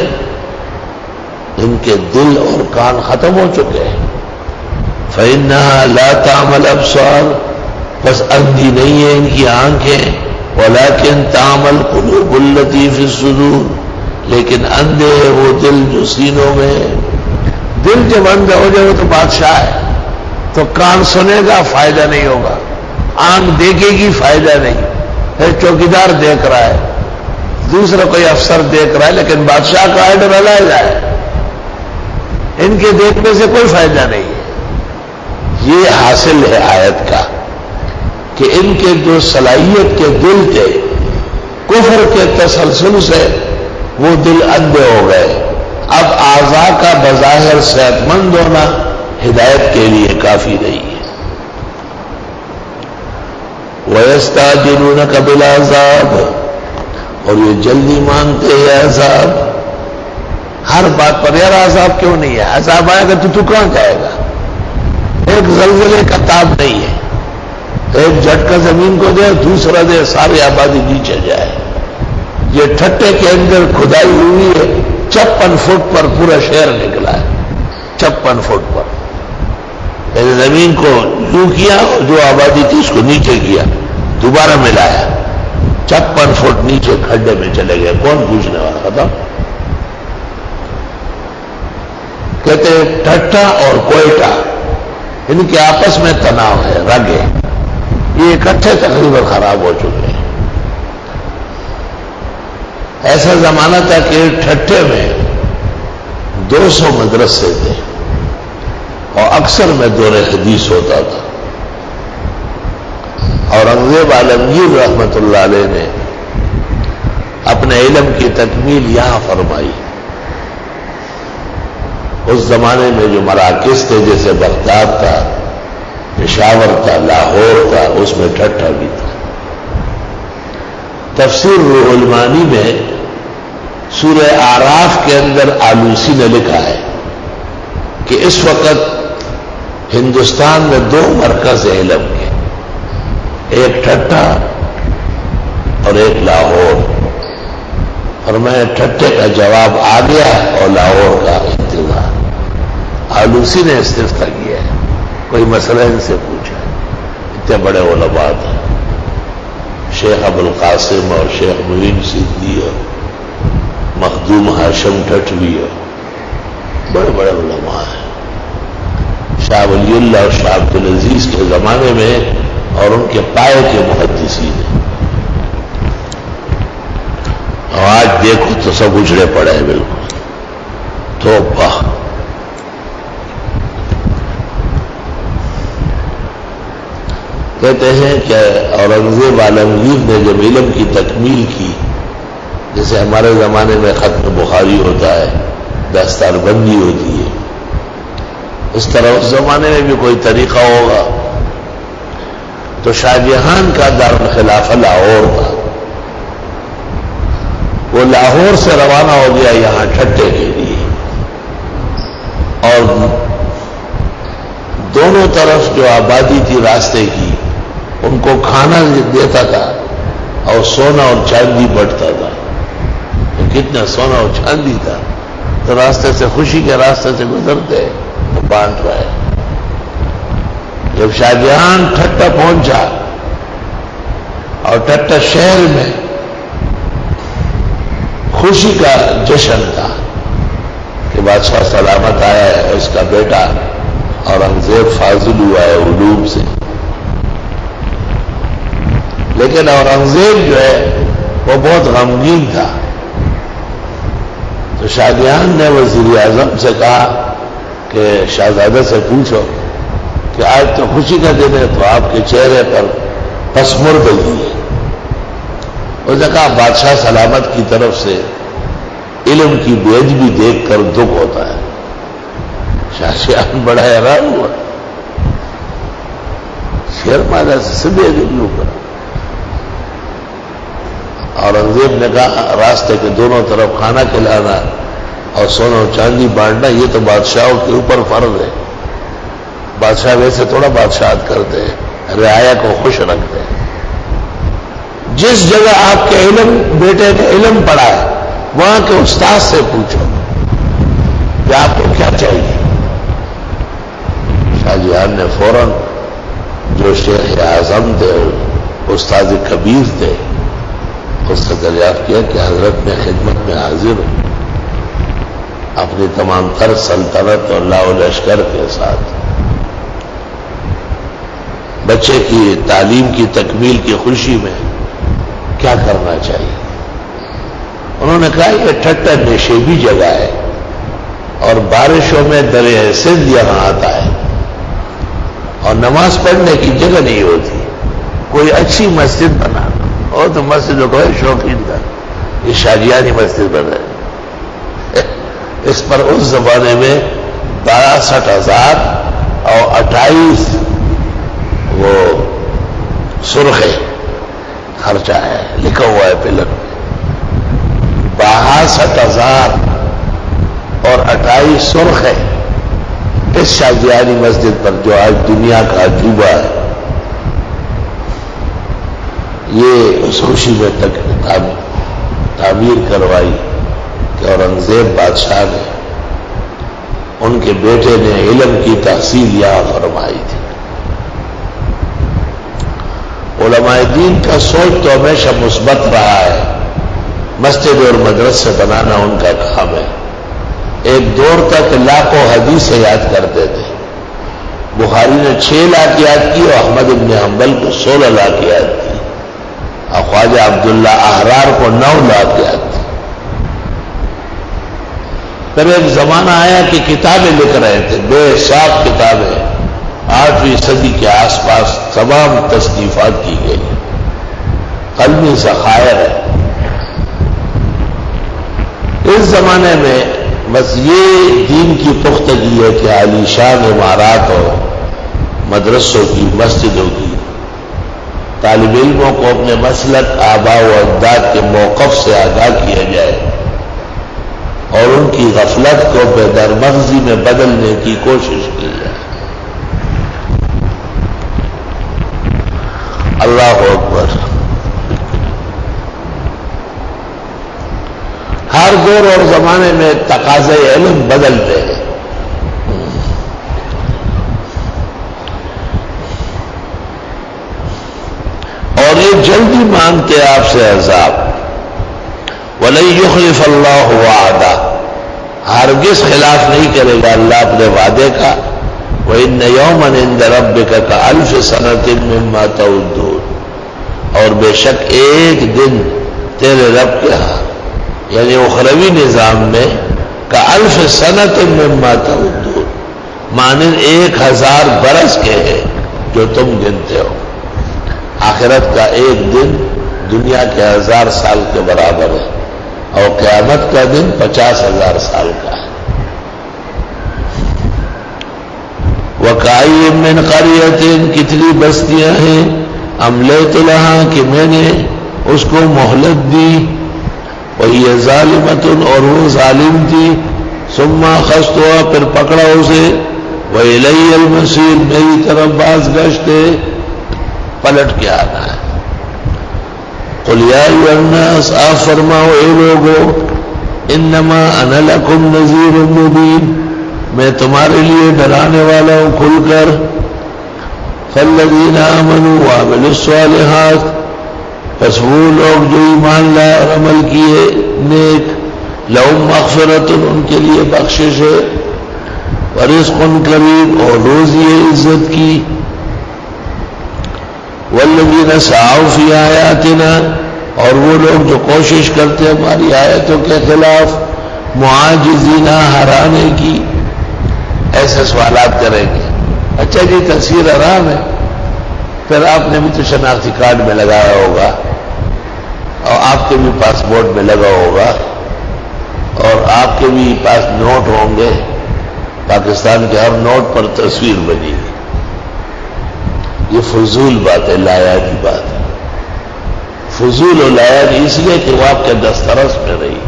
ان کے دل اور کان ختم ہو چکے ہیں. فإنها لا تعمى الأبصار، بس اندھی نہیں ہے ان کی آنکھیں، ولكن تعمى القلوب التي في الصدور، لیکن اندھے ہے وہ دل جو سینوں میں. دل جب اندھا ہو جائے تو بادشاہ ہے، تو کان سنے گا فائدہ نہیں ہوگا، آنکھ دیکھے گی فائدہ نہیں. چوکیدار دیکھ رہا ہے، دوسرا کوئی افسر دیکھ رہا ہے، لیکن بادشاہ کا آرڈر علیحدہ ہے، ان کے دیکھنے سے کوئی فائدہ نہیں ہے. یہ حاصل ہے آیت کا کہ ان کے جو صلاحیت کے دل تھے کفر کے تسلسل سے وہ دل اندھے ہو گئے. اب اعضاء کا بظاہر صحت مند ہونا ہدایت کے لیے کافی نہیں ہے. وَيَسْتَعْجِلُونَكَ بِالْعَذَابِ، اور یہ جلدی مانگتے ہیں عذاب. ہر بات پر یار عذاب کیوں نہیں ہے، عذاب آئے گا تو کہاں جائے گا. ایک زلزلے کا تاب نہیں ہے، ایک جھٹکا زمین کو دے دوسرا دے ساری آبادی نیچے جائے. یہ ٹھٹے کے اندر کھدائی ہوئی ہے، 56 فٹ پر پورا شہر نکلا ہے. 56 فٹ پر زمین کو یوں کیا، اور جو آبادی تھی اس کو نیچے کیا، دوبارہ ملایا، 56 فٹ نیچے کھڈے میں چلے گئے. کون پوچھنے والا تھا؟ کہتے ٹھٹا اور کوئٹہ ان کے آپس میں تناؤ ہے، رگے، یہ اکٹھے تقریباً خراب ہو چکے ہیں. ایسا زمانہ تھا کہ ٹھٹے میں 200 مدرسے تھے اور اکثر میں دور حدیث ہوتا تھا. اور اورنگزیب عالمگیر رحمت اللہ علیہ نے اپنے علم کی تکمیل یہاں فرمائی. اس زمانے میں جو مراکز تھے جیسے بغداد تھا، پشاور تھا، لاہور تھا، اس میں ٹھٹھا بھی تھا. تفسیر روح المعانی میں سورہ اعراف کے اندر آلوسی نے لکھا ہے کہ اس وقت ہندوستان میں 2 مرکز علم کے، ایک ٹھٹہ اور ایک لاہور، اور میں ٹھٹے کا جواب آ گیا اور لاہور کا انتظار۔ آلوسی نے استفتاء کیا ہے، کوئی مسئلہ ان سے پوچھا، اتنے بڑے علماء تھے، شیخ ابوالقاسم اور شیخ معین سندھی اور مخدوم ہاشم ٹھٹوی اور بڑے بڑے علماء ہیں، شاہ ولی اللہ اور شاہ عبدالعزیز کے زمانے میں اور ان کے پائے کے محدثین ہیں، اور آج دیکھو تو سب اجڑے پڑے ہیں بالکل۔ توبہ! کہتے ہیں کہ اورنگزیب عالمگیر نے جب علم کی تکمیل کی، جیسے ہمارے زمانے میں ختم بخاری ہوتا ہے، دستار بندی ہوتی ہے، اس طرح اس زمانے میں بھی کوئی طریقہ ہوگا، تو شاہ جہان کا دارالخلافہ لاہور تھا، وہ لاہور سے روانہ ہو گیا یہاں ٹھٹے کے لیے، اور دونوں طرف جو آبادی تھی راستے کی ان کو کھانا دیتا تھا اور سونا اور چاندی بٹتا تھا، تو کتنا سونا اور چاندی تھا، تو راستے سے خوشی کے راستے سے گزرتے تو بانٹ رہے۔ جب شاہ جہان ٹھٹہ پہنچا اور ٹھٹہ شہر میں خوشی کا جشن تھا کہ بادشاہ سلامت آیا ہے، اس کا بیٹا اورنگزیب فاضل ہوا ہے علوم سے، لیکن اورنگزیب جو ہے وہ بہت غمگین تھا، تو شاہ جہان نے وزیر اعظم سے کہا کہ شہزادہ سے پوچھو کہ آج تو خوشی کا دن ہے تو آپ کے چہرے پر پسمردگی ہے۔ اس نے کہا بادشاہ سلامت کی طرف سے علم کی بےادبی دیکھ کر دکھ ہوتا ہے۔ شاہ جہان بڑا حیران ہوا، شرمالا سے بے ادبی ہوگا۔ اورنگزیب نے کہا راستے کے دونوں طرف کھانا کھلانا اور سونا و چاندی بانٹنا یہ تو بادشاہوں کے اوپر فرض ہے، بادشاہ ویسے تھوڑا بادشاہت کرتے ہیں، رعایا کو خوش رکھتے ہیں۔ جس جگہ آپ کے بیٹے نے علم پڑھا ہے وہاں کے استاد سے پوچھو کہ آپ کو کیا چاہیے۔ شاہ جہان نے فوراً جو شیخ اعظم تھے، استاد کبیر تھے، اس سے دریافت کیا کہ حضرت میں خدمت میں حاضر ہوں، اپنی تمام تر سلطنت اور لاؤ لشکر کے ساتھ بچے کی تعلیم کی تکمیل کی خوشی میں کیا کرنا چاہیے۔ انہوں نے کہا یہ ٹھٹہ نشیبی جگہ ہے اور بارشوں میں دریا سندھ یہاں آتا ہے اور نماز پڑھنے کی جگہ نہیں ہوتی، کوئی اچھی مسجد بنا، اور تو مسجد کو شوقین تھا، یہ شاہجہانی مسجد بنا ہے۔ اس پر اس زمانے میں 62,000 اور 28 وہ سرخے خرچہ ہے، لکھا ہوا ہے پلر میں 62,000 اور 28 سرخے اس شاہجہانی مسجد پر جو آج دنیا کا عجوبہ ہے۔ یہ اس خوشی میں تعمیر کروائی کہ اورنگزیب بادشاہ نے ان کے بیٹے نے علم کی تحصیل یہاں فرمائی تھی۔ علماء دین کا سوچ تو ہمیشہ مثبت رہا ہے، مسجد اور مدرسے بنانا ان کا کام ہے۔ ایک دور تک لاکھوں حدیثیں یاد کرتے تھے، بخاری نے 6 لاکھ یاد کی اور احمد بن حنبل کو 16 لاکھ یاد کی، اور خواجہ عبداللہ احرار کو 9 لاکھ یاد تھی۔ پھر ایک زمانہ آیا کہ کتابیں لکھ رہے تھے، بے حساب کتابیں، 8ویں صدی کے آس پاس تمام تصنیفات کی گئی، قلمی ذخائر ہے۔ اس زمانے میں بس یہ دین کی پختگی ہے کہ عالی شان عمارات اور مدرسوں کی، مسجدوں کی، طالب علموں کو اپنے مسلک آباء و اجداد کے موقف سے آگاہ کیا جائے اور ان کی غفلت کو بے درمغزی میں بدلنے کی کوشش کی ہے۔ اللہ اکبر۔ ہر دور اور زمانے میں تقاضے علم بدلتے ہیں۔ اور یہ جلدی مانگتے آپ سے عذاب۔ وَلَن يُخْلِفَ اللَّهُ وَعْدَهُ، ہرگز خلاف نہیں کرے گا اللہ اپنے وعدے کا۔ وَإِنَّ يَوْمًا عِندَ رَبِّكَ كَأَلْفِ سَنَةٍ مِّمَّا تَعُدُّونَ، اور بے شک ایک دن تیرے رب کے ہاں یعنی اخروی نظام میں کألف سنۃ مما تعدون، مانند 1000 برس کے ہیں جو تم گنتے ہو۔ آخرت کا ایک دن دنیا کے 1000 سال کے برابر ہے، اور قیامت کا دن 50,000 سال کا ہے۔ وَكَأَيٍّ مِّن قَرْيَةٍ، کتنی بستیاں ہیں، أَمْلَيْتُ لَهَا، کہ میں نے اس کو مہلت دی، وَهِيَ ظَالِمَةٌ، اور وہ ظالم تھی، ثُمَّ أَخَذْتُهَا، پھر پکڑا اسے، وَإِلَيَّ الْمَصِيرُ، میری طرف باز گشت ہے، پلٹ کے آنا ہے۔ قُلْ يَا أَيُّهَا النَّاسُ، آپ فرماؤ اے لوگو، إِنَّمَا أَنَا لَكُمْ نَذِيرٌ مُبِينٌ، میں تمہارے لیے ڈرانے والا ہوں کھل کر۔ فَالَّذِينَ آمَنُوا وَعَمِلُوا الصَّالِحَاتِ، پس وہ لوگ جو ایمان لائے اور عمل کیے نیک، لَهُم مَغْفِرَةٌ، ان کے لیے بخشش ہے، وَرِزْقٌ کریم، اور روزی عزت کی، وَالَّذِينَ سَعَوْا فِي آيَاتِنَا، اور وہ لوگ جو کوشش کرتے ہیں ہماری آیتوں کے خلاف، معاجزین، ہرانے کی۔ ایسے سوالات کریں گے، اچھا جی تصویر حرام ہے، پھر آپ نے بھی تو شناختی کارڈ میں لگایا ہوگا، اور آپ کے بھی پاسپورٹ میں لگا ہوگا، اور آپ کے بھی پاس نوٹ ہوں گے، پاکستان کے ہر نوٹ پر تصویر بنی گی۔ یہ فضول بات ہے، لایانی بات ہے، فضول و لایانی اس لیے کہ وہ آپ کے دسترس میں رہی،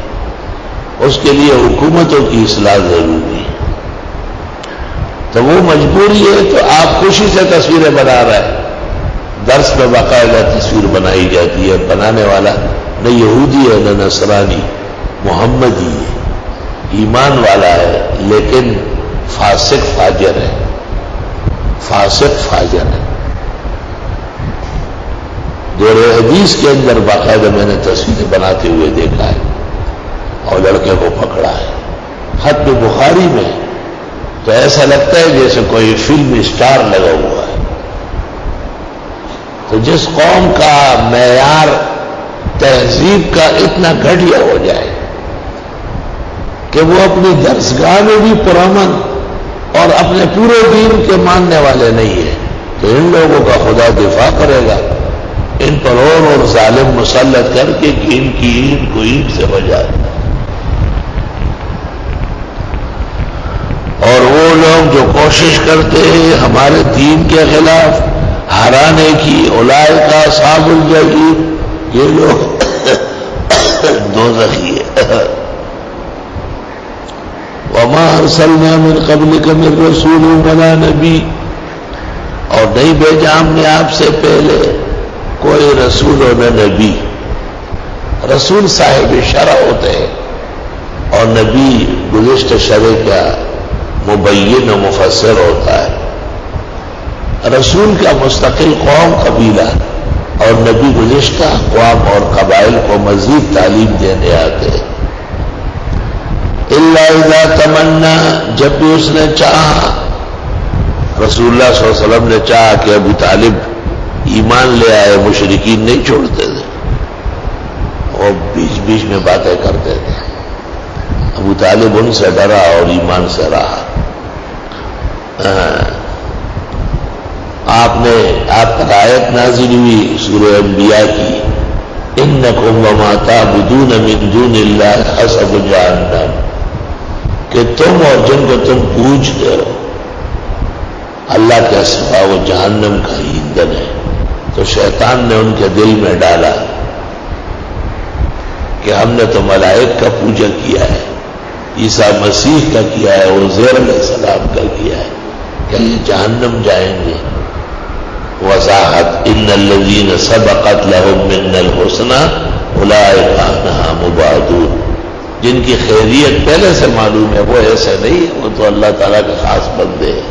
اس کے لیے حکومتوں کی اصلاح ضروری ہے، تو وہ مجبوری ہے، تو آپ خوشی سے تصویریں بنا رہے ہیں۔ درس میں باقاعدہ تصویر بنائی جاتی ہے، بنانے والا نہ یہودی ہے نہ نصرانی، محمدی ہے، ایمان والا ہے، لیکن فاسق فاجر ہے، فاسق فاجر ہے۔ دور حدیث کے اندر باقاعدہ میں نے تصویریں بناتے ہوئے دیکھا ہے، اور لڑکے کو پکڑا ہے۔ خط بخاری میں تو ایسا لگتا ہے جیسے کوئی فلم اسٹار لگا ہوا ہے۔ تو جس قوم کا معیار تہذیب کا اتنا گھٹیا ہو جائے کہ وہ اپنی درسگاہ میں بھی پرامن اور اپنے پورے دین کے ماننے والے نہیں ہیں، تو ان لوگوں کا خدا دفاع کرے گا، ان پر اور ظالم مسلط کر کے کہ ان کی عید کو عید سے بجا دے۔ اور وہ لوگ جو کوشش کرتے ہیں ہمارے دین کے خلاف ہرانے کی، اولئک اصحاب الجحیم، یہ لوگ دوزخی ہے۔ وما ارسلنا من قبلک من رسول ولا نبی، اور نہیں بھیجا ہم نے آپ سے پہلے کوئی رسول و نہ نبی۔ رسول صاحب شرع ہوتے ہیں، اور نبی گزشتہ شرع کا مبین و مفسر ہوتا ہے۔ رسول کا مستقل قوم قبیلہ، اور نبی گزشتہ اقوام اور قبائل کو مزید تعلیم دینے آتے ہیں۔ الا اذا تمنا، جب بھی اس نے چاہا، رسول اللہ صلی اللہ علیہ وسلم نے چاہا کہ ابو طالب ایمان لے آئے، مشرکین نہیں چھوڑتے تھے، وہ بیچ بیچ میں باتیں کرتے تھے، ابو طالب ان سے ڈرا اور ایمان سے رہا۔ آپ پر آیت نازل ہوئی سورہ انبیاء کی، انکم وما تعبدون من دون اللہ حسب جہنم، کہ تم اور جن کو تم پوجتے ہو اللہ کے سوا وہ جہنم کا ایندھن ہے۔ تو شیطان نے ان کے دل میں ڈالا کہ ہم نے تو ملائک کا پوجا کیا ہے، عیسیٰ مسیح کا کیا ہے، عزیر علیہ السلام کا کیا ہے، کہ یہ جہنم جائیں گے. وضاحت ان الذین سبقت لهم منا الحسنى اولئک عنہا مبعدون. جن کی خیریت پہلے سے معلوم ہے وہ ایسے نہیں، وہ تو اللہ تعالیٰ کے خاص بندے ہیں.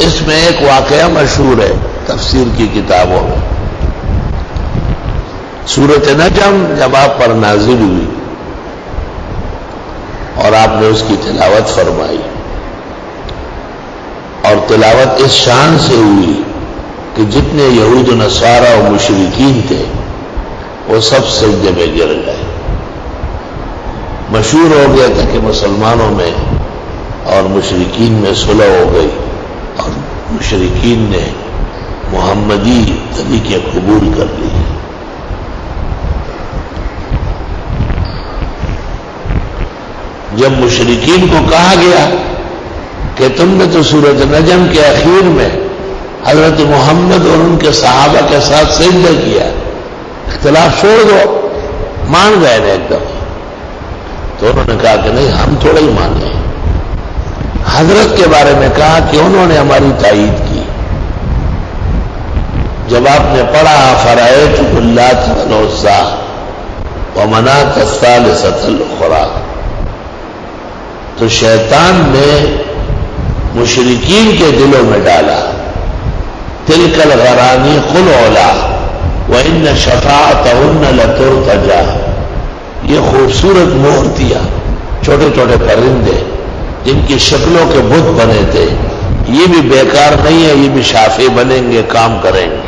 اس میں ایک واقعہ مشہور ہے تفسیر کی کتابوں میں. سورۃ نجم جب آپ پر نازل ہوئی اور آپ نے اس کی تلاوت فرمائی، اور تلاوت اس شان سے ہوئی کہ جتنے یہود و نصارہ و مشرکین تھے وہ سب سجدے میں گر گئے. مشہور ہو گیا تھا کہ مسلمانوں میں اور مشرکین میں صلح ہو گئی، اور مشرکین نے محمدی طریقے قبول کر لی. جب مشرکین کو کہا گیا کہ تم نے تو سورۃ نجم کے اخیر میں حضرت محمد اور ان کے صحابہ کے ساتھ سجدہ کیا، اختلاف چھوڑ دو، مان گئے نا ایک دفعہ. تو انہوں نے کہا کہ نہیں، ہم تھوڑا ہی مانے. حضرت کے بارے میں کہا کہ انہوں نے ہماری تائید کی. جب آپ نے پڑھا فرأیتم اللات والعزیٰ ومناۃ الثالثۃ الاخریٰ، تو شیطان نے مشرکین کے دلوں میں ڈالا تلک الغرانی قل علا وان شفاعتهن لترتجى. یہ خوبصورت مورتیاں، چھوٹے چھوٹے پرندے جن کی شکلوں کے بت بنے تھے، یہ بھی بیکار نہیں ہے، یہ بھی شافع بنیں گے، کام کریں گے.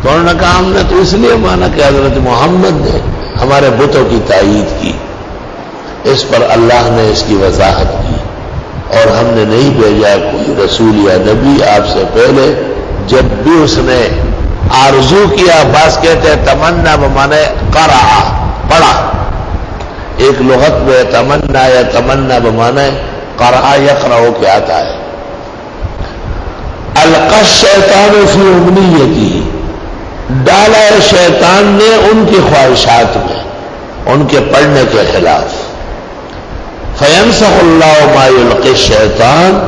تو انہوں نے کہا ہم نے تو اس لیے مانا کہ حضرت محمد نے ہمارے بتوں کی تائید کی. اس پر اللہ نے اس کی وضاحت کی، اور ہم نے نہیں بھیجا کوئی رسول یا نبی آپ سے پہلے جب بھی اس نے آرزو کیا. بعض کہتے ہیں تمنا بمانے قرأ، پڑھا. ایک لغت میں تمنا یا تمنا بمانے قرأ یقرأ کے آتا ہے. القى الشیطان فی امنیتی، ڈالا ہے شیطان نے ان کی خواہشات میں، ان کے پڑھنے کے خلاف. فینسخ اللہ ما یلقی الشیطان،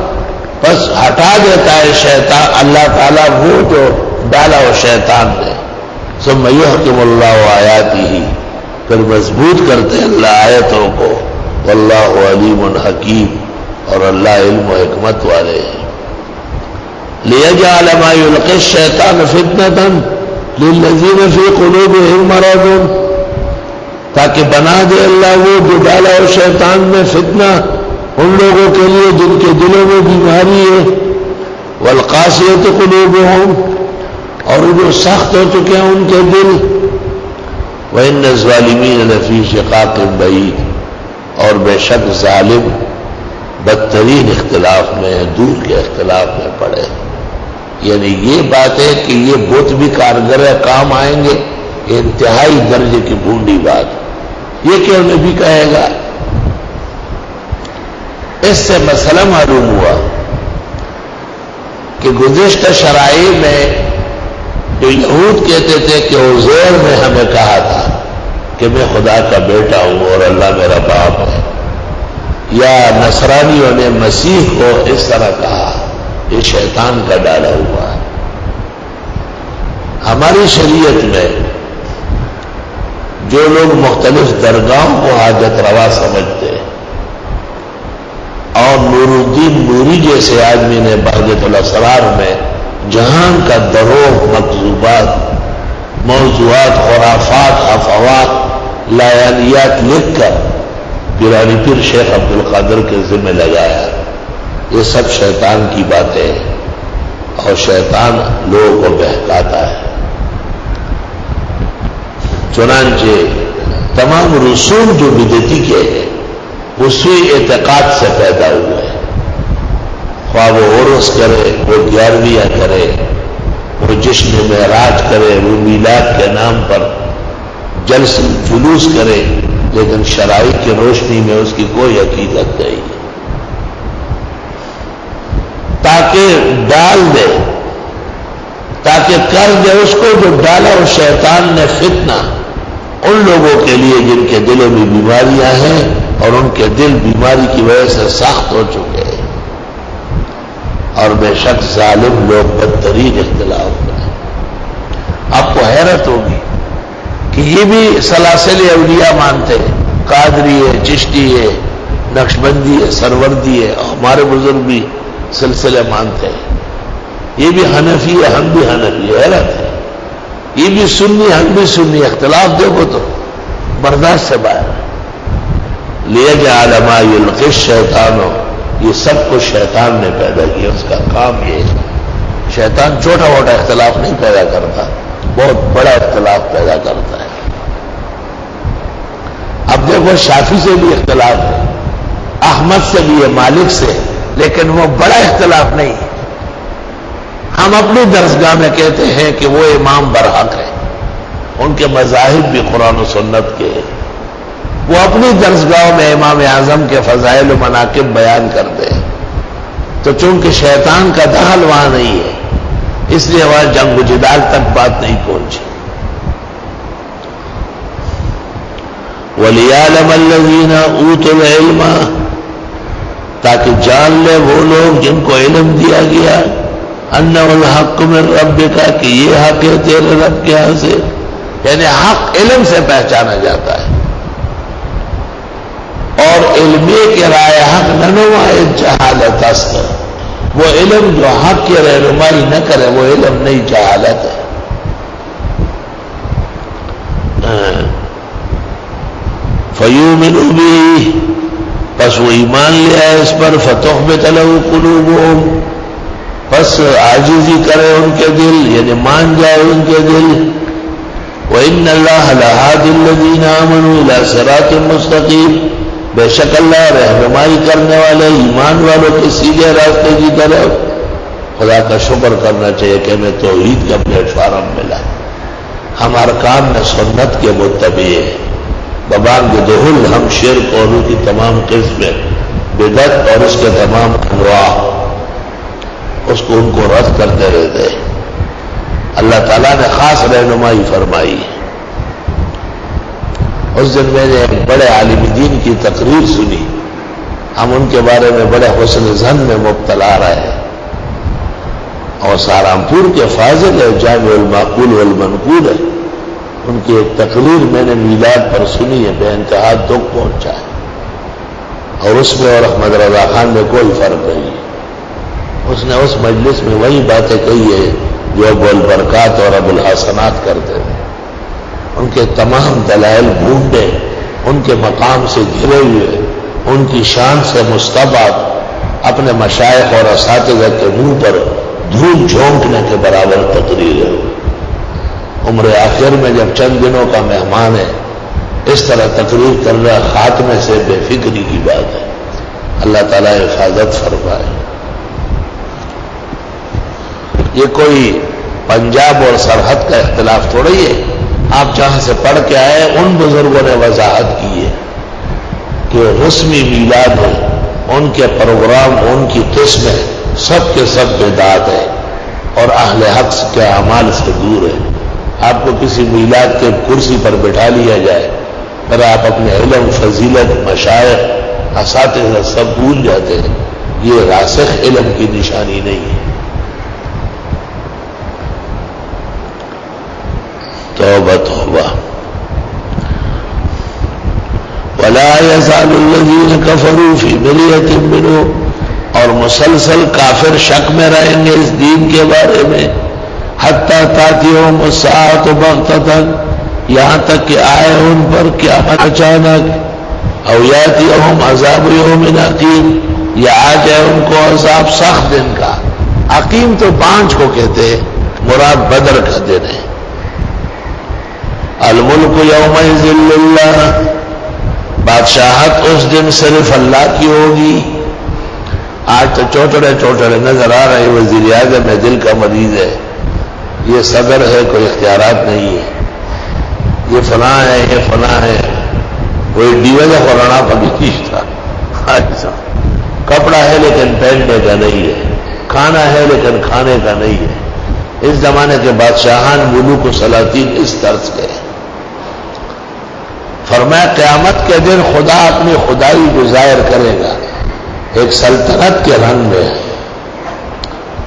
بس ہٹا دیتا ہے شیطان اللہ تعالیٰ وہ جو ڈالا ہو شیطان نے. ثم یحکم اللہ آیاتہ، پھر مضبوط کرتے ہیں اللہ آیتوں کو. واللہ علیم حکیم، اور اللہ علم و حکمت والے ہیں. لیجعل ما یلقی الشیطان فتنة للذین فی قلوبہم مرض، تاکہ بنا دے اللہ وہ جو ڈالا ہو شیطان میں فتنہ ان لوگوں کے لیے جن کے دلوں میں بیماری ہے. والقاسیۃ قلوبہم، اور جو سخت ہو چکے ہیں ان کے دل. وإن الظالمین لفی شقاق بعید، اور بے شک ظالم بدترین اختلاف میں، دور کے اختلاف میں پڑے. یعنی یہ بات ہے کہ یہ بت بھی کارگر ہے، کام آئیں گے، یہ انتہائی درجے کی بھونڈی بات. یہ کیوں نبی کہے گا؟ اس سے مسئلہ معلوم ہوا کہ گزشتہ شرائع میں جو یہود کہتے تھے کہ عزیر نے ہمیں کہا تھا کہ میں خدا کا بیٹا ہوں اور اللہ میرا باپ ہے، یا نصرانیوں نے مسیح کو اس طرح کہا، یہ شیطان کا ڈالا ہوا ہے. ہماری شریعت میں جو لوگ مختلف درگاہوں کو حاجت روا سمجھتے ہیں، اور نور الدین نوری جیسے آدمی نے بہجت الاسرار میں جہان کا دروغ مکذوبات، موضوعات، خرافات، افواہ، لایانیات لکھ کر پیرانی پیر شیخ عبد القادر کے ذمہ لگایا. یہ سب شیطان کی باتیں ہیں، اور شیطان لوگوں کو بہکاتا ہے. چنانچہ تمام رسوم جو بدعتی کے ہیں اسی اعتقاد سے پیدا ہوئے. خواہ وہ عرس کرے، وہ 11ویں کرے، وہ جشن معراج کرے، وہ میلاد کے نام پر جلوس کرے، لیکن شرائع کی روشنی میں اس کی کوئی حقیقت نہیں ہے، تاکہ ڈال دے، تاکہ کر دے اس کو جو ڈالا اس شیطان نے فتنہ ان لوگوں کے لیے جن کے دلوں میں بیماریاں ہیں اور ان کے دل بیماری کی وجہ سے سخت ہو چکے ہیں، اور بے شک ظالم لوگ بدترین اختلاف میں۔ آپ کو حیرت ہوگی کہ یہ بھی سلاسل اولیاء مانتے ہیں، قادری ہے، چشتی ہے، نقشبندی ہے، سروردی ہے، اور ہمارے بزرگ بھی سلسلے مانتے ہیں، یہ بھی حنفی ہے، ہم بھی حنفی ہے، حیرت ہے، یہ بھی سنی، ہم بھی سنی، اختلاف دیکھو تو برداشت سے باہر۔ لِيَجْعَلَ مَا يُلْقِي الشَّيْطَانُ، یہ سب کچھ شیطان نے پیدا کیا، اس کا کام یہ ہے۔ شیطان چھوٹا موٹا اختلاف نہیں پیدا کرتا، بہت بڑا اختلاف پیدا کرتا ہے۔ اب دیکھو شافعی سے بھی اختلاف ہے، احمد سے بھی ہے، مالک سے، لیکن وہ بڑا اختلاف نہیں ہے۔ ہم اپنی درسگاہ میں کہتے ہیں کہ وہ امام برحق ہے، ان کے مذاہب بھی قرآن و سنت کے ہیں، وہ اپنی درسگاہوں میں امام اعظم کے فضائل و مناقب بیان کرتے ہیں، تو چونکہ شیطان کا دخل وہاں نہیں ہے اس لیے وہاں جنگ و جدال تک بات نہیں پہنچی۔ وَلِيَعْلَمَ الَّذِينَ أُوتُوا الْعِلْمَ، تاکہ جان لے وہ لوگ جن کو علم دیا گیا، اَنَّهُ الْحَقُّ مِن رَبِّكَ، کہ یہ حق ہے تیرے رب کے ہاں سے، یعنی حق علم سے پہچانا جاتا ہے، اور علمی کے رائے حق ننما جہالت است، وہ علم جو حق کی رہنمائی نہ کرے وہ علم نہیں، جہالت ہے۔ فَيُؤْمِنُوا بِهِ، پس وہ ایمان لے آئے اس پر، فَتُخْبِتَ لَهُ قُلُوبُهُمْ، پس عاجزی کرے ان کے دل، یعنی مان جائے ان کے دل۔ وَإِنَّ اللَّهَ لَهَادِ الَّذِينَ آمَنُوا إِلَىٰ صِرَاطٍ مُّسْتَقِيمٍ، بے شک اللہ رہنمائی کرنے والے ایمان والوں کے سیدھے راستے کی طرف۔ خدا کا شکر کرنا چاہیے کہ ہمیں توحید کا پلیٹ فارم ملا، ہم ارکان میں سنت کے متبع ہیں، ببانگ دہل ہم شرک اور کی تمام قسمیں، بدعت اور اس کے تمام انواع، اس کو ان کو رد کرتے رہتے ہیں۔ اللہ تعالیٰ نے خاص رہنمائی فرمائی۔ اس دن میں نے ایک بڑے عالم دین کی تقریر سنی، ہم ان کے بارے میں بڑے حسن ظن میں مبتلا رہے ہیں، اور سہارنپور کے فاضل ہے، جامع المعقول والمنقول ہے، ان کی ایک تقریر میں نے میلاد پر سنی ہے، بے انتہا دکھ پہنچا ہے، اور اس میں اور احمد رضا خان میں کوئی فرق نہیں ہے۔ اس نے اس مجلس میں وہی باتیں کہی ہے جو ابو البرکات اور ابو الحسنات کرتے ہیں، ان کے تمام دلائل ڈھونڈے، ان کے مقام سے گھرے ہوئے، ان کی شان سے مستبعد، اپنے مشائخ اور اساتذہ کے منہ پر دھول جھونکنے کے برابر تقریر ہے۔ عمر آخر میں جب چند دنوں کا مہمان ہے، اس طرح تقریر کر رہا، خاتمے سے بے فکری کی بات ہے۔ اللہ تعالیٰ حفاظت فرمائے۔ یہ کوئی پنجاب اور سرحد کا اختلاف تھوڑی ہے، آپ جہاں سے پڑھ کے آئے ان بزرگوں نے وضاحت کی ہے کہ رسمی میلاد ہے، ان کے پروگرام، ان کی قسمیں سب کے سب بدعت ہے اور اہل حق کے اعمال سے دور ہے۔ آپ کو کسی میلاد کے کرسی پر بٹھا لیا جائے، پھر آپ اپنے علم، فضیلت، مشائخ، اساتذہ سب بھول جاتے ہیں، یہ راسخ علم کی نشانی نہیں ہے۔ توبہ توبہ۔ وَلَا يَزَالُ الَّذِينَ كَفَرُوا فِي مِرْيَةٍ مِّنْهُ، اور مسلسل کافر شک میں رہیں گے اس دین کے بارے میں، حَتَّى تَأْتِيَهُمُ السَّاعَةُ بَغْتَةً، یہاں تک کہ آئے ان پر قیامت اچانک، اَوْ يَأْتِيَهُمْ عَذَابُ يَوْمٍ عَقِيمٍ، یا آ جائے ان کو عذاب سخت دن کا۔ عقیم تو پانچ کو کہتے ہیں، مراد بدر کا دن ہے۔ الملک یومئذ للہ، بادشاہت اس دن صرف اللہ کی ہوگی۔ آج تو چوٹڑے چوٹڑے نظر آ رہے، وزیر اعظم میں دل کا مریض ہے، یہ صدر ہے، کوئی اختیارات نہیں ہے، یہ فلاں ہے، یہ فلاں ہے، وہی ڈیوے خورانا پکیش تھا. اچھا کپڑا ہے لیکن پہننے کا نہیں ہے، کھانا ہے لیکن کھانے کا نہیں ہے. اس زمانے کے بادشاہان ملوک و سلاطین اس طرز کے ہیں. فرمایا قیامت کے دن خدا اپنی خدائی کو ظاہر کرے گا ایک سلطنت کے رنگ میں،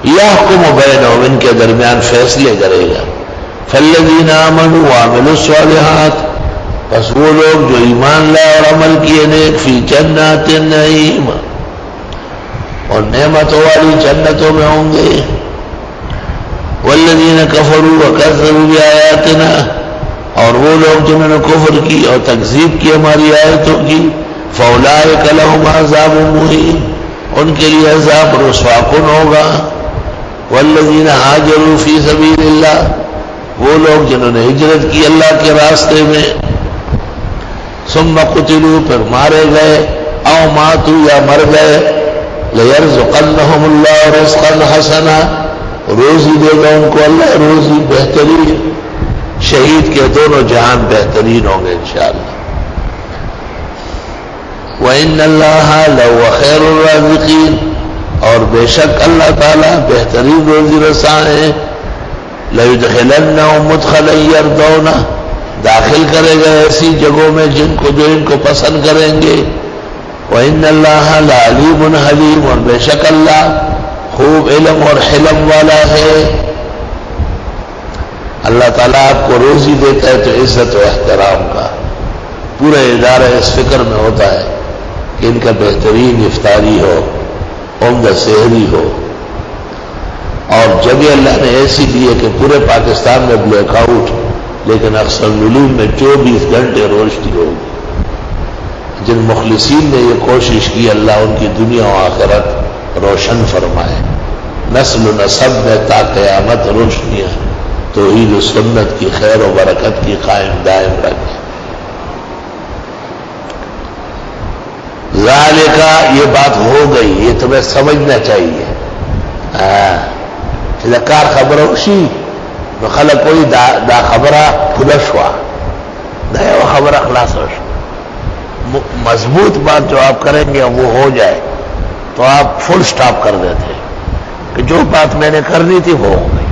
یحکم بینہم ان کے درمیان فیصلے کرے گا. فالذین آمنوا وعملوا الصالحات پس وہ لوگ جو ایمان لائے اور عمل کیے نیک فی جنات النعیم اور نعمتوں والی جنتوں میں ہوں گے. والذین کفروا وکذبوا بآیاتنا اور وہ لوگ جنہوں نے کفر کی اور تکذیب کی ہماری آیتوں کی، فاولئک لہم عذاب مہین ان کے لیے عذاب رسوا کن ہوگا. والذین ہاجروا فی سبیل اللہ وہ لوگ جنہوں نے ہجرت کی اللہ کے راستے میں، ثم قتلوا پھر مارے گئے، او ماتوا یا مر گئے، لیرزقنہم اللہ رزقا حسنا روزی دے گا ان کو اللہ روزی بہترین. شہید کے دونوں جہان بہترین ہوں گے انشاءاللہ. وَإِنَّ اللَّهَ لَهُوَ خَيْرُ الرَّازِقِينَ اور بے شک اللہ تعالیٰ بہترین روزی رساں ہیں. لَيُدْخِلَنَّهُمْ مُدْخَلًا يَرْضَوْنَهُ داخل کرے گا ایسی جگہوں میں جن کو جو ان کو پسند کریں گے. وَإِنَّ اللَّهَ لَعَلِيمٌ حَلِيمٌ اور بے شک اللہ خوب علم اور حلم والا ہے. اللہ تعالیٰ آپ کو روزی دیتا ہے تو عزت و احترام کا پورا ادارہ اس فکر میں ہوتا ہے کہ ان کا بہترین افطاری ہو، عمدہ سحری ہو. اور جگہ اللہ نے ایسی دی ہے کہ پورے پاکستان میں بلیک آؤٹ لیکن اکثر علوم میں 24 گھنٹے روشنی ہوگی. جن مخلصین نے یہ کوشش کی اللہ ان کی دنیا و آخرت روشن فرمائے. نسل و نسب میں تا قیامت روشنیاں توحید و سنت کی خیر و برکت کی قائم دائم رکھے. ذالکہ یہ بات ہو گئی، یہ تمہیں سمجھنا چاہیے. کار خبر ہوشی تو خلق کوئی دا خبرہ پھلش ہوا نئے وہ خبرہ خلاص ہوش. مضبوط بات جو آپ کریں گے وہ ہو جائے تو آپ فل سٹاپ کر دیتے کہ جو بات میں نے کرنی تھی وہ ہو گئی،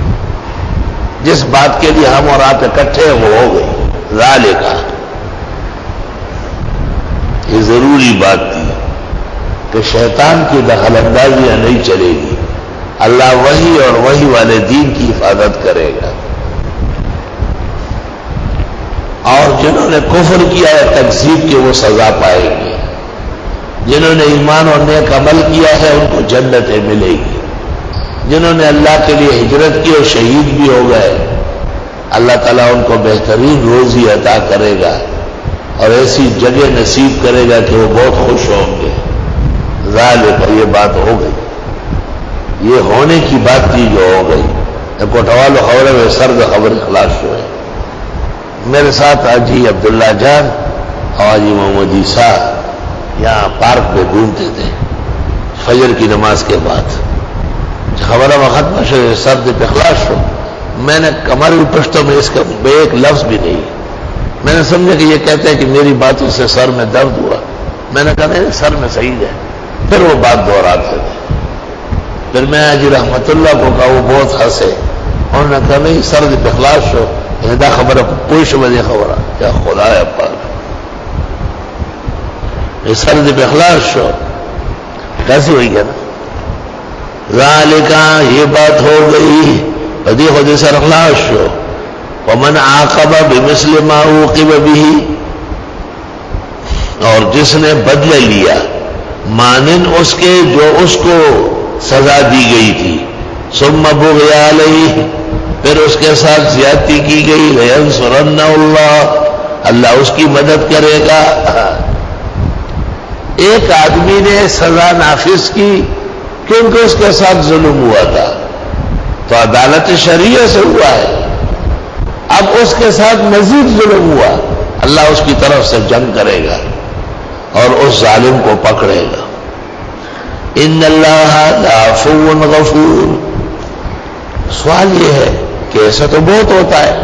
جس بات کے لیے ہم اور آپ اکٹھے وہ ہو گئی. ذالکہ یہ ضروری بات تھی کہ شیطان کی دخل اندازیاں نہیں چلے گی. اللہ وحی اور وحی والے دین کی حفاظت کرے گا. اور جنہوں نے کفر کیا ہے تکذیب کے وہ سزا پائیں گے. جنہوں نے ایمان اور نیک عمل کیا ہے ان کو جنتیں ملے گی. جنہوں نے اللہ کے لیے ہجرت کی اور شہید بھی ہو گئے اللہ تعالیٰ ان کو بہترین روزی عطا کرے گا اور ایسی جگہ نصیب کرے گا کہ وہ بہت خوش ہوں گے. ذالک یہ بات ہو گئی، یہ ہونے کی بات تھی جو ہو گئی. کوٹوال خبریں میں سرد خبر خلاص ہوئے. میرے ساتھ حاجی عبداللہ جان اور حاجی محمد عیسیٰ یہاں پارک میں گھومتے تھے فجر کی نماز کے بعد. خبریں ختم شو سرد پہ خلاص ہو. میں نے کمر پشتوں میں اس کا ایک لفظ بھی نہیں. میں نے سمجھا کہ یہ کہتے ہیں کہ میری باتوں سے سر میں درد ہوا. میں نے کہا نہیں سر میں صحیح ہے. پھر وہ بات دہراتے تھے. پھر میں حاجی رحمت اللہ کو کہا وہ بہت ہنسے. انہوں نے کہا نہیں سرد پہ خلاص ہو دا خبر پوش بجے خبر کیا خدا ہے پاک یہ سرد پہ خلاص ہو کیسی ہوئی ہے نا. ذالکہ یہ بات ہو گئی بدی خودی سر خلاص ہو. ومن عاقب بمثل ما عوقب به اور جس نے بدلہ لیا مانند اس کے جو اس کو سزا دی گئی تھی. ثم بغی علیہ پھر اس کے ساتھ زیادتی کی گئی. لینصرن اللہ اللہ اس کی مدد کرے گا. ایک آدمی نے سزا نافذ کی کیونکہ اس کے ساتھ ظلم ہوا تھا تو عدالت شریعہ سے ہوا ہے. اب اس کے ساتھ مزید ظلم ہوا اللہ اس کی طرف سے جنگ کرے گا اور اس ظالم کو پکڑے گا. ان اللہ لعفو غفور. سوال یہ ہے کہ ایسا تو بہت ہوتا ہے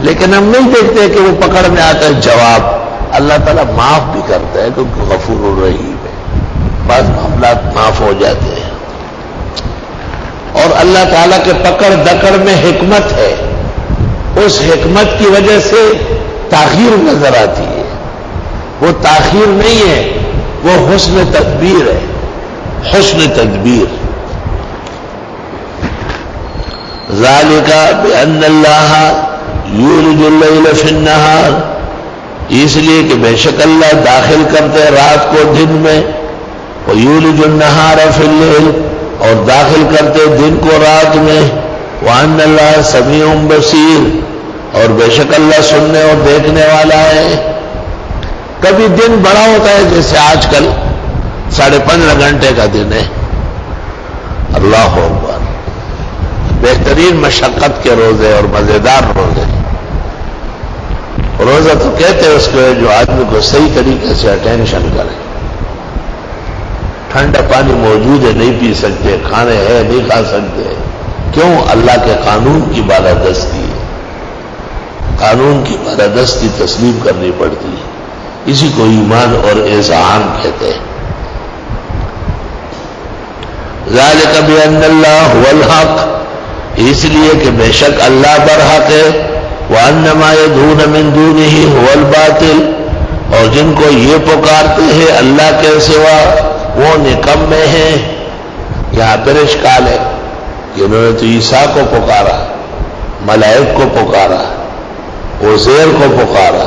لیکن ہم نہیں دیکھتے کہ وہ پکڑ میں آتا ہے جواب اللہ تعالیٰ معاف بھی کرتا ہے کیونکہ غفور الرحیم ہے، بعض معاملات معاف ہو جاتے ہیں۔ اور اللہ تعالیٰ کے پکڑ دکڑ میں حکمت ہے، اس حکمت کی وجہ سے تاخیر نظر آتی ہے۔ وہ تاخیر نہیں ہے، وہ حسن تدبیر ہے، حسن تدبیر۔ ذالک بأن اللہ یولج اللیل فی النہار، اس لیے کہ بے شک اللہ داخل کرتے رات کو دن میں، ویولج النہار فی اللیل، اور داخل کرتے دن کو رات میں، وان اللہ سمیع بصیر، اور بے شک اللہ سننے اور دیکھنے والا ہے۔ کبھی دن بڑا ہوتا ہے جیسے آج کل 15.5 گھنٹے کا دن ہے، اللہ اکبر، بہترین مشقت کے روزے اور مزیدار روزے۔ روزہ تو کہتے ہیں اس کو جو آدمی کو صحیح طریقے سے اٹینشن کرے۔ ٹھنڈا پانی موجود ہے نہیں پی سکتے، کھانے ہیں نہیں کھا سکتے، کیوں؟ اللہ کے قانون کی بالادستی ہے، قانون کی بالادستی تسلیم کرنی پڑتی ہے، اسی کو ایمان اور اذعان کہتے ہیں۔ ذالک بأن اللہ هو الحق، اس لیے کہ بے شک اللہ برحق ہے، وَأَنَّ مَا يَدْعُونَ مِن دُونِهِ هُوَ الْبَاطِلُ، اور جن کو یہ پکارتے ہیں اللہ کے سوا وہ نکمے ہیں۔ یہاں پر اشکال ہے کہ انہوں نے تو عیسیٰ کو پکارا، ملائک کو پکارا، عزیر کو پکارا۔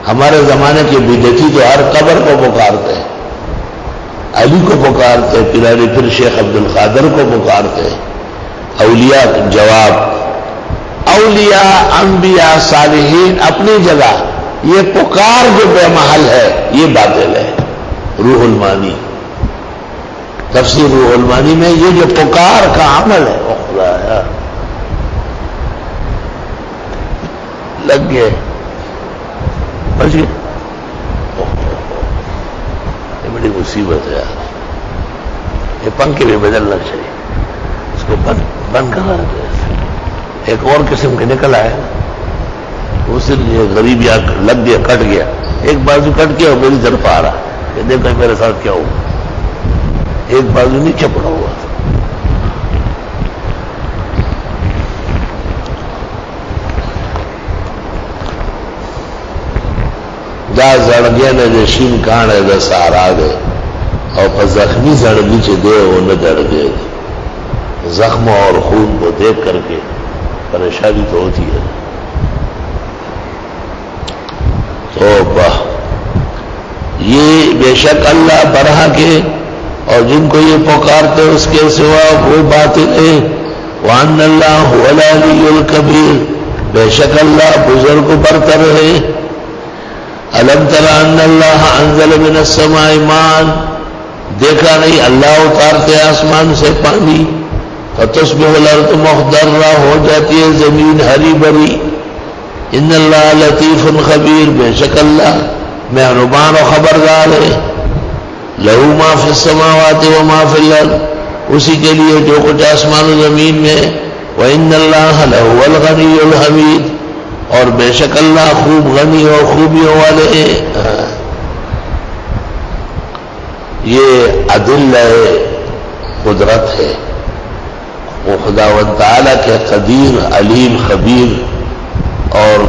ہمارے زمانے کے بدعتی تو ہر قبر کو پکارتے ہیں، علی کو پکارتے، پھر شیخ عبد القادر کو پکارتے۔ اولیاء جواب، اولیاء انبیاء صالحین اپنی جگہ، یہ پکار جو بے محل ہے یہ باطل ہے۔ روح المانی، تفسیر روح المانی میں یہ جو پکار کا عمل ہے، وہ خدایا لگ گئے بچ گئے، یہ بڑی مصیبت ہے یار، یہ پنکھے بھی بدلنا چاہیے، اس کو بند کرنا چاہیے۔ ایک اور قسم کے نکل آیا، وہ صرف یہ غریب یا لگ گیا، کٹ گیا، ایک بازو کٹ گیا اور میری طرف آ رہا کہ دیکھو میرے ساتھ کیا ہوا، ایک بازو نیچے پڑا ہوا تھا۔ دا زڑگے نے جشین کانے دا سارا دے اور پا زخمی زڑگی چے دے وہ نہ دڑ دے، زخم اور خون کو دیکھ کر کے پریشانی تو ہوتی ہے۔ توبہ، یہ بے شک اللہ برہا کے اور جن کو یہ پکارتے اس کے سوا وہ باطل ہے۔ وان اللہ هو العلی الکبیر، بے شک اللہ بزرگ برتر ہے۔ الم تر ان اللہ انزل من السماء ماء، دیکھا نہیں اللہ اتارتے آسمان سے پانی، فتصبح الارض مخضرہ، ہو جاتی ہے زمین ہری بھری۔ ان اللہ لطیف خبیر، بے شک اللہ مہربان و خبردار ہے۔ لہو ما فی السماوات و ما فی الارض، اسی کے لیے جو کچھ آسمان و زمین میں۔ وان اللہ لہو الغنی الحمید، اور بے شک اللہ خوب غنی اور خوبیوں والے ہیں۔ یہ ادلہ قدرت ہے، وہ خداوند تعالیٰ کے قدیر علیم خبیر اور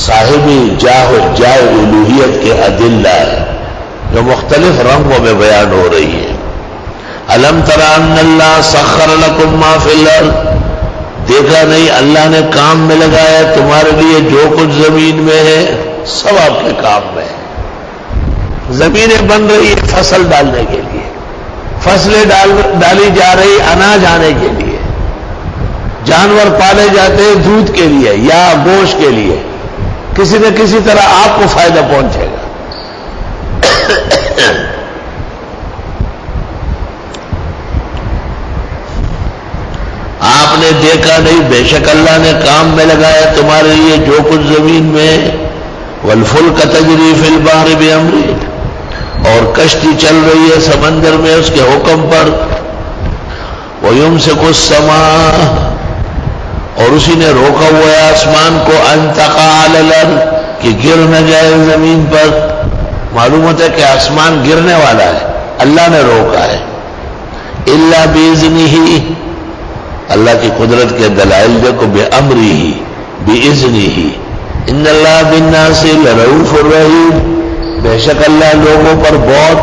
صاحب جائے الوہیت کے ادلہ ہے جو مختلف رنگوں میں بیان ہو رہی ہے۔ الم تر ان اللہ سخر لکم ما فی الارض، دیکھا نہیں اللہ نے کام میں لگایا تمہارے لیے جو کچھ زمین میں ہے، سب آپ کے کام میں ہے۔ زمینیں بن رہی ہے فصل ڈالنے کے لیے، فصلیں ڈالی جا رہی اناج آنے کے لیے، جانور پالے جاتے ہیں دودھ کے لیے یا گوشت کے لیے، کسی نہ کسی طرح آپ کو فائدہ پہنچے گا۔ آپ نے دیکھا نہیں بے شک اللہ نے کام میں لگایا تمہارے لیے جو کچھ زمین میں، والفلک تجری فی البحر بامرہ، اور کشتی چل رہی ہے سمندر میں اس کے حکم پر۔ وَيُمْسِكُ السَّمَاءَ، اور اسی نے روکا ہوا ہے آسمان کو، أَن تَقَعَ عَلَى الْأَرْضِ، کہ گر نہ جائے زمین پر. معلوم ہوتا ہے کہ آسمان گرنے والا ہے، اللہ نے روکا ہے. الا باذنہ، اللہ کی قدرت کے دلائل دیکھو، بامرہ باذنہ. ان اللہ بالناس لرؤوف الرحیم، بے شک اللہ لوگوں پر بہت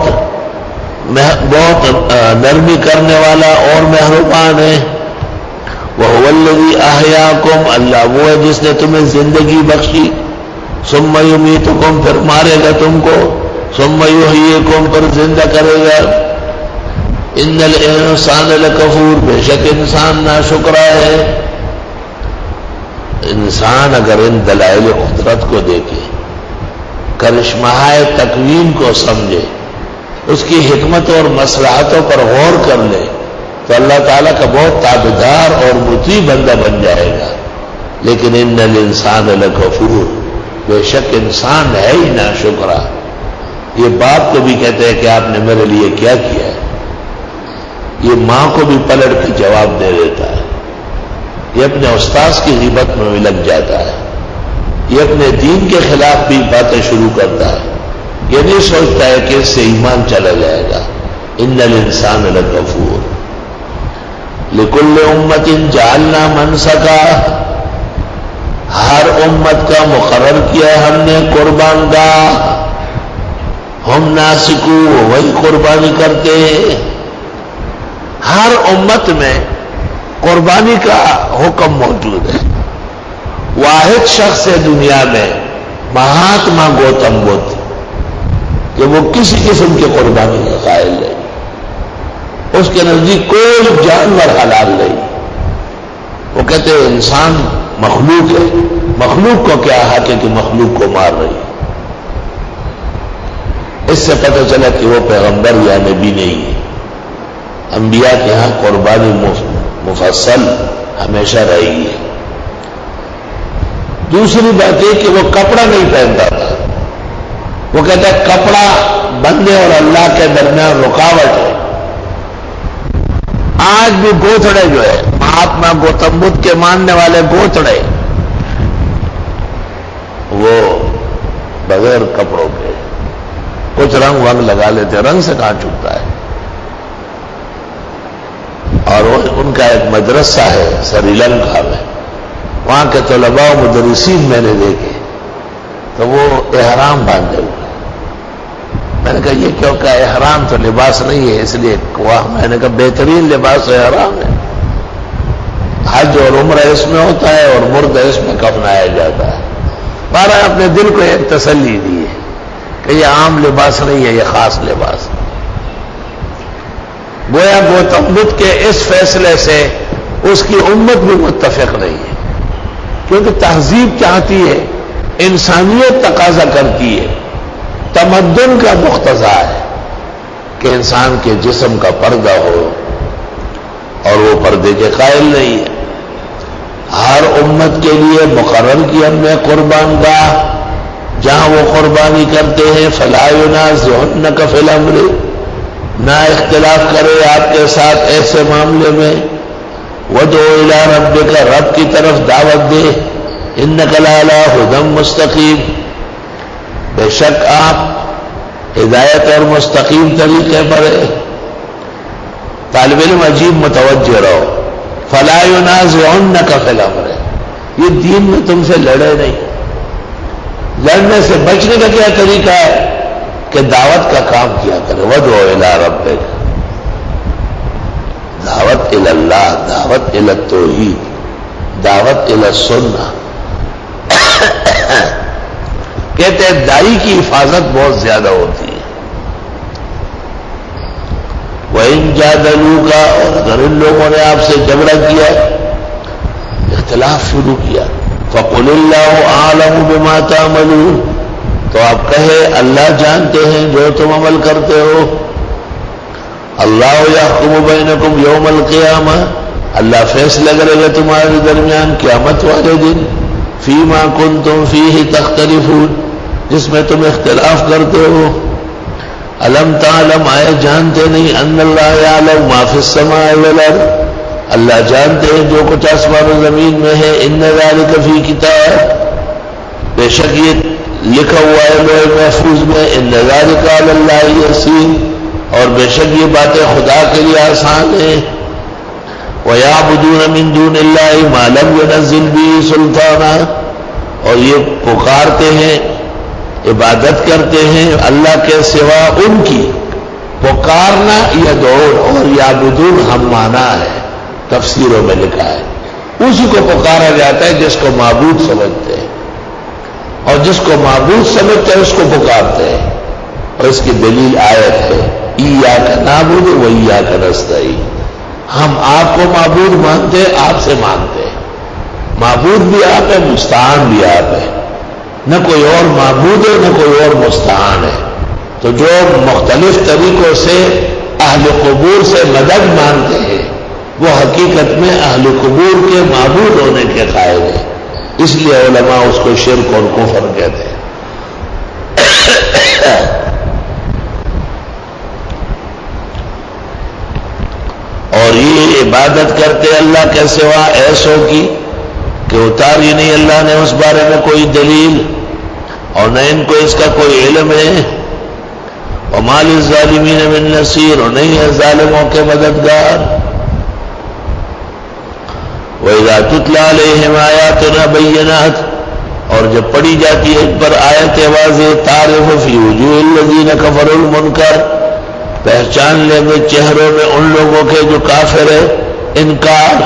نرمی کرنے والا اور مہربان ہے. وَهُوَ الَّذِي أَحْيَاكُمْ، اللہ وہ ہے جس نے تمہیں زندگی بخشی. ثُمَّ يُمِيتُكُمْ، پھر مارے گا تم کو. ثُمَّ يُحْيِيكُمْ، پھر زندہ کرے گا. إِنَّ الْإِنسَانَ لَكَفُورٌ، بے شک انسان ناشکرا ہے. انسان اگر ان دلائل قدرت کو دیکھے، کرشمہائے تکوین کو سمجھے، اس کی حکمت اور مصلحتوں پر غور کر لے، تو اللہ تعالیٰ کا بہت تابعدار اور مطیع بندہ بن جائے گا. لیکن ان الانسان لکفور، بے شک انسان ہے ہی ناشکرا. یہ باپ کو بھی کہتے ہیں کہ آپ نے میرے لیے کیا کیا ہے. یہ ماں کو بھی پلٹ کے جواب دے دیتا ہے. یہ اپنے استاذ کی غیبت میں بھی لگ جاتا ہے. یہ اپنے دین کے خلاف بھی باتیں شروع کرتا ہے. یہ نہیں سوچتا ہے کہ اس سے ایمان چلا جائے گا. ان الانسان لکفور. لکل امت جعلنا منسکا، ہر امت کا مقرر کیا ہم نے قربان گاہ. ہم ناسکو، وہی قربانی کرتے ہیں. ہر امت میں قربانی کا حکم موجود ہے. واحد شخص ہے دنیا میں، مہاتما گوتم بدھ، کہ وہ کسی قسم کی قربانی کا قائل نہیں. اس کے نزدیک کوئی جانور حلال نہیں. وہ کہتے ہیں انسان مخلوق ہے، مخلوق کو کیا حق ہے کہ مخلوق کو مار رہی. اس سے پتہ چلا کہ وہ پیغمبر یا نبی نہیں ہے. انبیاء کے ہاں قربانی مفصل ہمیشہ رہی ہے. دوسری بات یہ کہ وہ کپڑا نہیں پہنتا تھا. وہ کہتا ہے کپڑا بندے اور اللہ کے درمیان رکاوٹ ہے. آج بھی گوتھڑے جو ہے، مہاتما گوتم بدھ کے ماننے والے گوتھڑے، وہ بغیر کپڑوں کے کچھ رنگ ونگ لگا لیتے. رنگ سے کہاں چھپتا ہے. اور ان کا ایک مدرسہ ہے سری لنکا میں، وہاں کے طلباء و مدرسین میں نے دیکھے تو وہ احرام باندھے ہوئے. میں نے کہا یہ کیوں؟ کہ احرام تو لباس نہیں ہے، اس لیے میں نے کہا بہترین لباس احرام ہے. حج اور عمرہ اس میں ہوتا ہے اور مردہ اس میں کفنایا جاتا ہے. بارہ اپنے دل کو ایک تسلی دی ہے کہ یہ عام لباس نہیں ہے، یہ خاص لباس ہے. گویا گوتم بدھ کے اس فیصلے سے اس کی امت بھی متفق نہیں ہے، کیونکہ تہذیب چاہتی ہے، انسانیت تقاضا کرتی ہے، تمدن کا مقتضا ہے کہ انسان کے جسم کا پردہ ہو، اور وہ پردے کے قائل نہیں ہے. ہر امت کے لیے مقرر کی ہم نے قربان گاہ، جہاں وہ قربانی کرتے ہیں. فلا ینازعنک فی الامر، نہ اختلاف کرے آپ کے ساتھ ایسے معاملے میں. وادع الی ربک، رب کی طرف دعوت دے. انک لعلی ھدی مستقیم، بے شک آپ ہدایت اور مستقیم طریقے پر ہے. طالب علم عجیب متوجہ رہو. فلا ینازعنک فی الامر، یہ دین میں تم سے لڑے نہیں. لڑنے سے بچنے کا کیا طریقہ ہے کہ دعوت کا کام کیا کرے. وادع الی ربک، دعوت الی اللہ، دعوت الی التوحید، دعوت الی السنہ. کہتے ہیں دائی کی حفاظت بہت زیادہ ہوتی ہے. وَإِن جَادَلُوكَ، اور اگر ان لوگوں نے آپ سے جھگڑا کیا، اختلاف شروع کیا، فَقُلِ اللَّهُ أَعْلَمُ بِمَا تَعْمَلُونَ، تو آپ کہے اللہ جانتے ہیں جو تم عمل کرتے ہو. اللہ یحکم بینکم یوم القیامہ، اللہ فیصلہ کرے گا تمہارے درمیان قیامت والے دن. فیما کنتم فیہ تختلفون، جس میں تم اختلاف کرتے ہو. الم تعلم، آئے جانتے نہیں، ان اللہ یعلم ما فی السماء والارض، اللہ جانتے ہیں جو کچھ آسمان و زمین میں ہے. ان ذلک فی کتاب، بے شک یہ لکھا ہوا ہے لوح محفوظ میں، ان ذالک علی اللہ یسیر، اور بے شک یہ باتیں خدا کے لیے آسان ہیں۔ وَيَعْبُدُونَ مِن دُونِ اللَّهِ مَا لَمْ يُنَزِّلْ بِهِ سُلْطَانًا، اور یہ پکارتے ہیں، عبادت کرتے ہیں اللہ کے سوا ان کی۔ پکارنا یدعون اور یعبدون ہم مانا ہے، تفسیروں میں لکھا ہے، اسی کو پکارا جاتا ہے جس کو معبود سمجھتے ہیں، اور جس کو معبود سمجھتے ہیں اس کو پکارتے ہیں۔ اور اس کی دلیل آیت ہے ایاک نعبد و ایاک نستعین، ہم آپ کو معبود مانتے ہیں، آپ سے مانتے ہیں، معبود بھی آپ ہے، مستعان بھی آپ ہے، نہ کوئی اور معبود ہے نہ کوئی اور مستعان ہے۔ تو جو مختلف طریقوں سے اہل قبور سے مدد مانتے ہیں وہ حقیقت میں اہل قبور کے معبود ہونے کے قائل ہیں، اس لیے علماء اس کو شرک اور کفر کہتے ہیں۔ اور یہ عبادت کرتے اللہ کے سوا ایسوں کی کہ اتاری نہیں اللہ نے اس بارے میں کوئی دلیل، اور نہ ان کو اس کا کوئی علم ہے۔ وَمَا لِلظَّالِمِينَ مِن نَصِيرٍ، اور نہیں ہے ظالموں کے مددگار۔ وَإِذَا تُتْلَىٰ عَلَيْهِمْ آيَاتُنَا بَيِّنَاتٍ، اور جب پڑھی جاتی ہے ان پر آیت واضح، تَعْرِفُ فِي وُجُوهِ الَّذِينَ كَفَرُوا الْمُنكَرَ، پہچان لیں گے چہروں میں ان لوگوں کے جو کافر ہے، انکار۔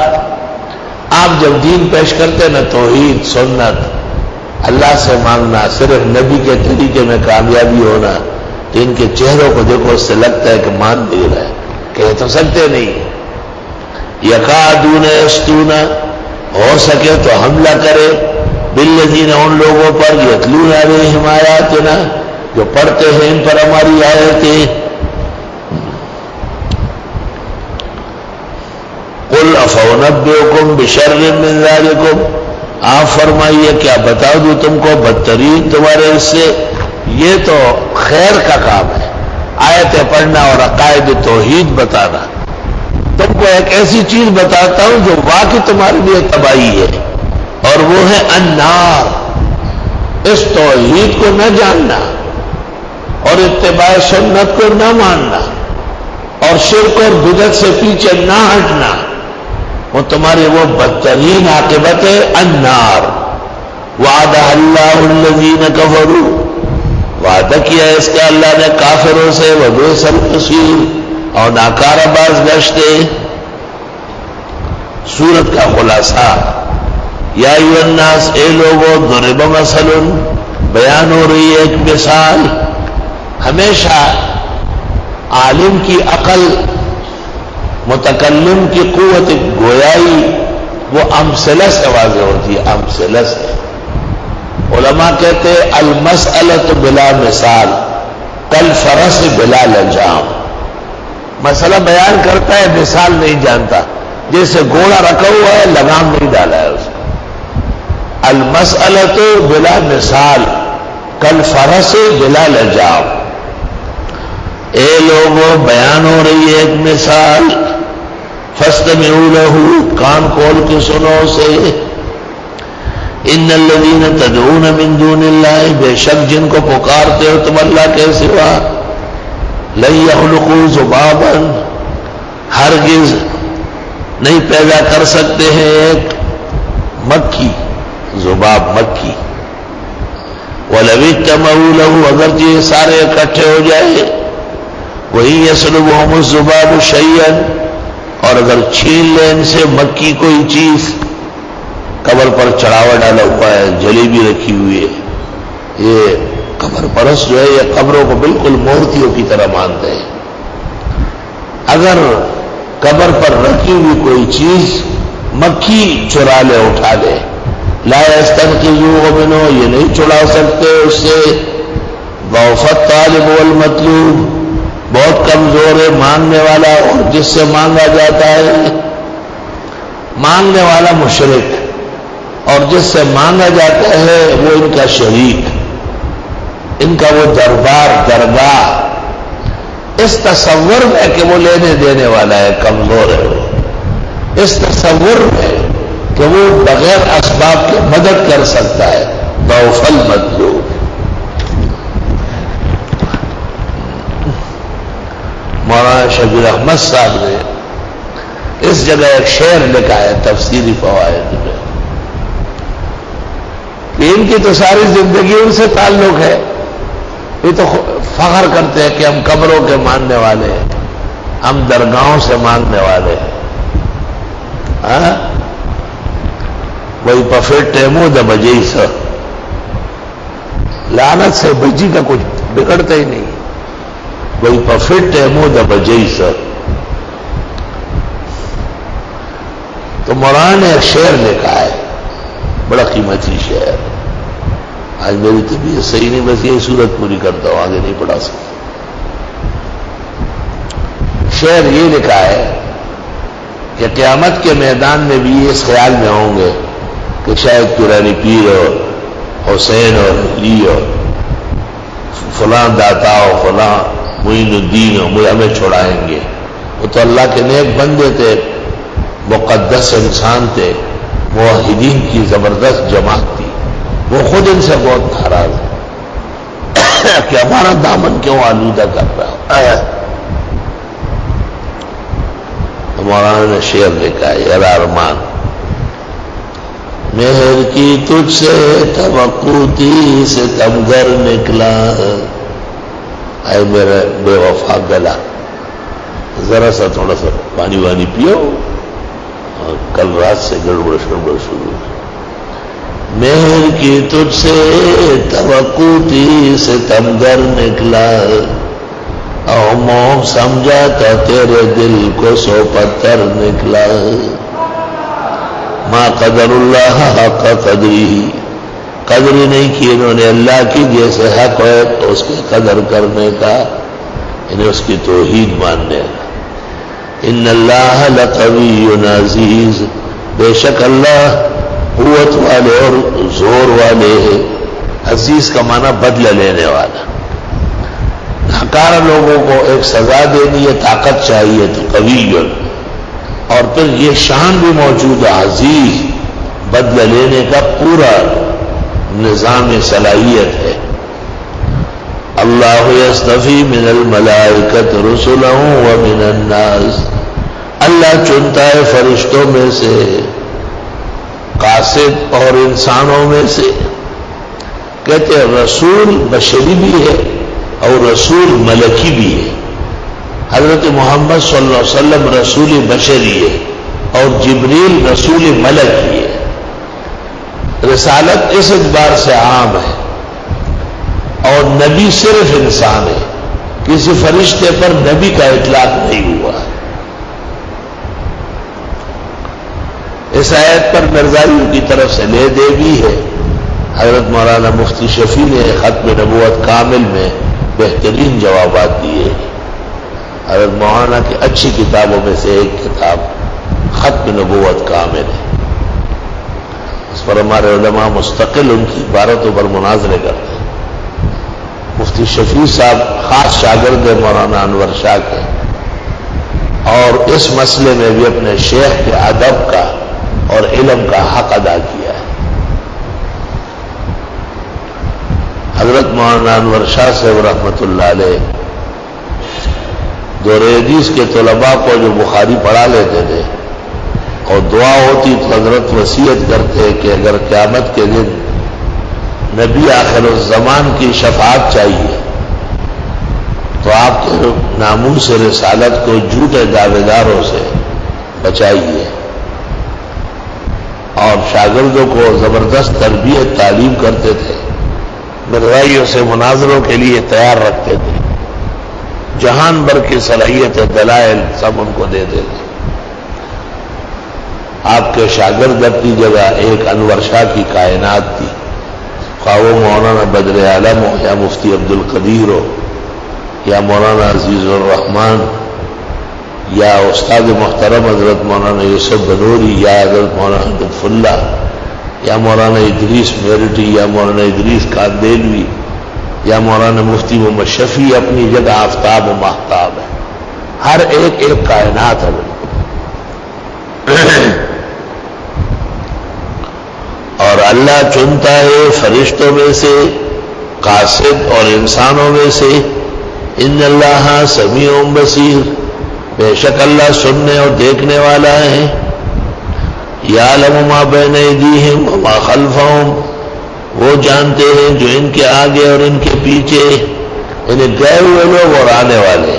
آپ جب دین پیش کرتے نا، توحید، سنت، اللہ سے مانگنا، صرف نبی کے طریقے میں کامیابی ہونا، تو ان کے چہروں کو دیکھو، اس سے لگتا ہے کہ مان بھی رہا ہے، کہہ تو سکتے نہیں۔ یکادون یسطون، ہو سکے تو حملہ کرے، بالذین، ان لوگوں پر، یتلون علیہم آیاتنا، جو پڑھتے ہیں ان پر ہماری آیتیں۔ قل افأنبئکم بشر من ذلکم، آپ فرمائیے کیا بتا دوں تم کو بدترین تمہارے اس سے؟ یہ تو خیر کا کام ہے، آیتیں پڑھنا اور عقائد توحید بتانا۔ تم کو ایک ایسی چیز بتاتا ہوں جو واقعی تمہارے لیے تباہی ہے، اور وہ ہے النار۔ اس توحید کو نہ جاننا اور اتباع سنت کو نہ ماننا اور شرک اور بدعت سے پیچھے نہ ہٹنا، وہ تمہاری وہ بدترین عاقبت ہے، النار۔ وعدہ اللہ الذین کفروا، وعدہ کیا اس کا اللہ نے کافروں سے، وبئس المصیر، اور ناکارہ باز گشتے۔ سورت کا خلاصہ، یا ایھا الناس، اے لوگوں، ضرب مثل، بیان ہو رہی ہے ایک مثال۔ ہمیشہ عالم کی عقل، متکلم کی قوت گویائی، وہ امثلہ سے واضح ہوتی ہے، امثلہ سے۔ علماء کہتے ہیں المسألۃ بلا مثال کالفرس بلا لجام، مسئلہ بیان کرتا ہے، مثال نہیں جانتا، جیسے گھوڑا رکھا ہوا ہے، لگام نہیں ڈالا ہے اس کو۔ المسألۃ بلا مثال کالفرس بلا لجام، اے لوگوں، بیان ہو رہی ہے ایک مثال، فاستمعوا لہ، کان کھول کے سنو اسے۔ ان الذین تدعون من دون اللہ، بے شک جن کو پکارتے ہو تم اللہ کے سوا، لن یخلقوا ذبابا، ہرگز نہیں پیدا کر سکتے ہیں ایک مکھی، ذباب مکھی۔ ولو اجتمعوا لہ، اگر یہ سارے اکٹھے ہو جائے، وہی یسلبہم الذباب شیئا، اور اگر چھین لیں ان سے مکی کوئی چیز، قبر پر چڑھاوا ڈالا ہوا ہے، جلیبی رکھی ہوئی ہے، یہ قبر پرست جو ہے یہ قبروں کو بالکل مورتیوں کی طرح مانتے ہیں۔ اگر قبر پر رکھی ہوئی کوئی چیز مکھی چرا لے، اٹھا لے، لا یستنقذوہ منہ، یہ نہیں چھڑا سکتے اس سے۔ ضعف الطالب والمطلوب، بہت کمزور ہے مانگنے والا اور جس سے مانگا جاتا ہے۔ مانگنے والا مشرک اور جس سے مانگا جاتا ہے وہ ان کا شریک، ان کا وہ دربار، درگاہ، اس تصور میں کہ وہ لینے دینے والا ہے، کمزور ہے وہ، اس تصور میں کہ وہ بغیر اسباب کے مدد کر سکتا ہے۔ ضعف المطلوب، شبیر احمد صاحب نے اس جگہ ایک شعر لکھا ہے تفسیری فوائد میں کہ ان کی تو ساری زندگی ان سے تعلق ہے. یہ تو فخر کرتے ہیں کہ ہم قبروں کے ماننے والے ہیں, ہم درگاہوں سے ماننے والے ہیں. وہی پفیٹ ٹیمو دا بجئی سا, لعنت سے بجی کا کچھ بگڑتا ہی نہیں. وہی پفیٹ ٹیمو دا بجئی سا. تو مولانا نے ایک شعر لکھا ہے, بڑا قیمتی شعر. آج میری طبیعت صحیح نہیں, بس یہی صورت پوری کرتا ہوں, آگے نہیں پڑھا سکتا. شعر یہ لکھا ہے کہ قیامت کے میدان میں بھی اس خیال میں ہوں گے کہ شاید پرانی پیر اور حسین اور علی اور فلاں داتا اور فلاں معین الدین اور ہمیں چھوڑائیں گے. وہ تو اللہ کے نیک بندے تھے, مقدس انسان تھے, موحدین کی زبردست جماعت تھی. وہ خود ان سے بہت ناراض ہے کہ ہمارا دامن کیوں آلودہ کر رہا ہے. مولانا نے شعر لکھا ہے, یار ارمان مہر کی تجھ سے توقع تھی ستمگر نکلا. اے میرا بے وفا گلا, ذرا سا تھوڑا سا پانی وانی پیو, اور کل رات سے گڑبڑ شڑبڑ شروع. مہر کی تجھ سے توقع تھی ستمگر نکلا, اور موم سمجھا تھا تیرے دل کو سو پتھر نکلا. ما قدر اللہ حق قدری, قدر نہیں کی انہوں نے اللہ کی جیسے حق ہے تو اس کی قدر کرنے کا, انہیں اس کی توحید ماننے کا. ان اللہ لقوی عزیز, بے شک اللہ قوت والے اور زور والے ہیں. عزیز کا معنی بدلہ لینے والا. ناکارہ لوگوں کو ایک سزا دینی ہے, طاقت چاہیے تو قوی, اور پھر یہ شان بھی موجود ہے عزیز, بدلہ لینے کا پورا نظام صلاحیت ہے. اللہ یصطفی من الملائکۃ رسلا ومن الناس, اللہ چنتا ہے فرشتوں میں سے, قاصد اور انسانوں میں سے. کہتے ہیں رسول بشری بھی ہے اور رسول ملکی بھی ہے. حضرت محمد صلی اللہ علیہ وسلم رسول بشری ہے اور جبریل رسول ملکی ہے. رسالت اس اعتبار سے عام ہے, اور نبی صرف انسان ہے, کسی فرشتے پر نبی کا اطلاق نہیں ہوا. اس آیت پر مرزائیوں کی طرف سے لے دے بھی ہے. حضرت مولانا مفتی شفیع نے ختم نبوت کامل میں بہترین جوابات دیے. حضرت مولانا کی اچھی کتابوں میں سے ایک کتاب ختم نبوت کامل ہے. اس پر ہمارے علماء مستقل ان کی عبارتوں پر مناظرے کرتے ہیں. مفتی شفیع صاحب خاص شاگرد مولانا انور شاہ کے, اور اس مسئلے میں بھی اپنے شیخ کے ادب کا اور علم کا حق ادا کیا ہے. حضرت مولانا انور شاہ صاحب رحمۃ اللہ علیہ دور حدیث کے طلباء کو جو بخاری پڑھا لیتے تھے, اور دعا ہوتی تو حضرت وصیت کرتے کہ اگر قیامت کے دن نبی آخر الزمان کی شفاعت چاہیے تو آپ کے ناموس رسالت کو جھوٹے دعوے داروں سے بچائیے, اور شاگردوں کو زبردست تربیت تعلیم کرتے تھے, مرزائیوں سے مناظروں کے لیے تیار رکھتے تھے, جہان بھر کی صلاحیت دلائل سب ان کو دیتے تھے. آپ کے شاگرد اپنی جگہ ایک انور شاہ کی کائنات تھی, خواہ وہ مولانا بدر عالم ہو یا مفتی عبد القدیر ہو یا مولانا عزیز الرحمان یا استاد محترم حضرت مولانا یوسف بنوری یا حضرت مولانا لطف اللہ یا مولانا ادریس میرٹی یا مولانا ادریس کاندیلوی یا مولانا مفتی محمد شفیع. اپنی جگہ آفتاب و ماہتاب ہے, ہر ایک ایک کائنات ہے. اور اللہ چنتا ہے فرشتوں میں سے, قاصد اور انسانوں میں سے. ان اللہ سمیع بصیر, بے شک اللہ سننے اور دیکھنے والا ہے. یعلم ما بین ایدیہم وما خلفہم، وہ جانتے ہیں جو ان کے آگے اور ان کے پیچھے، یعنی گئے ہوئے لوگ اور آنے والے.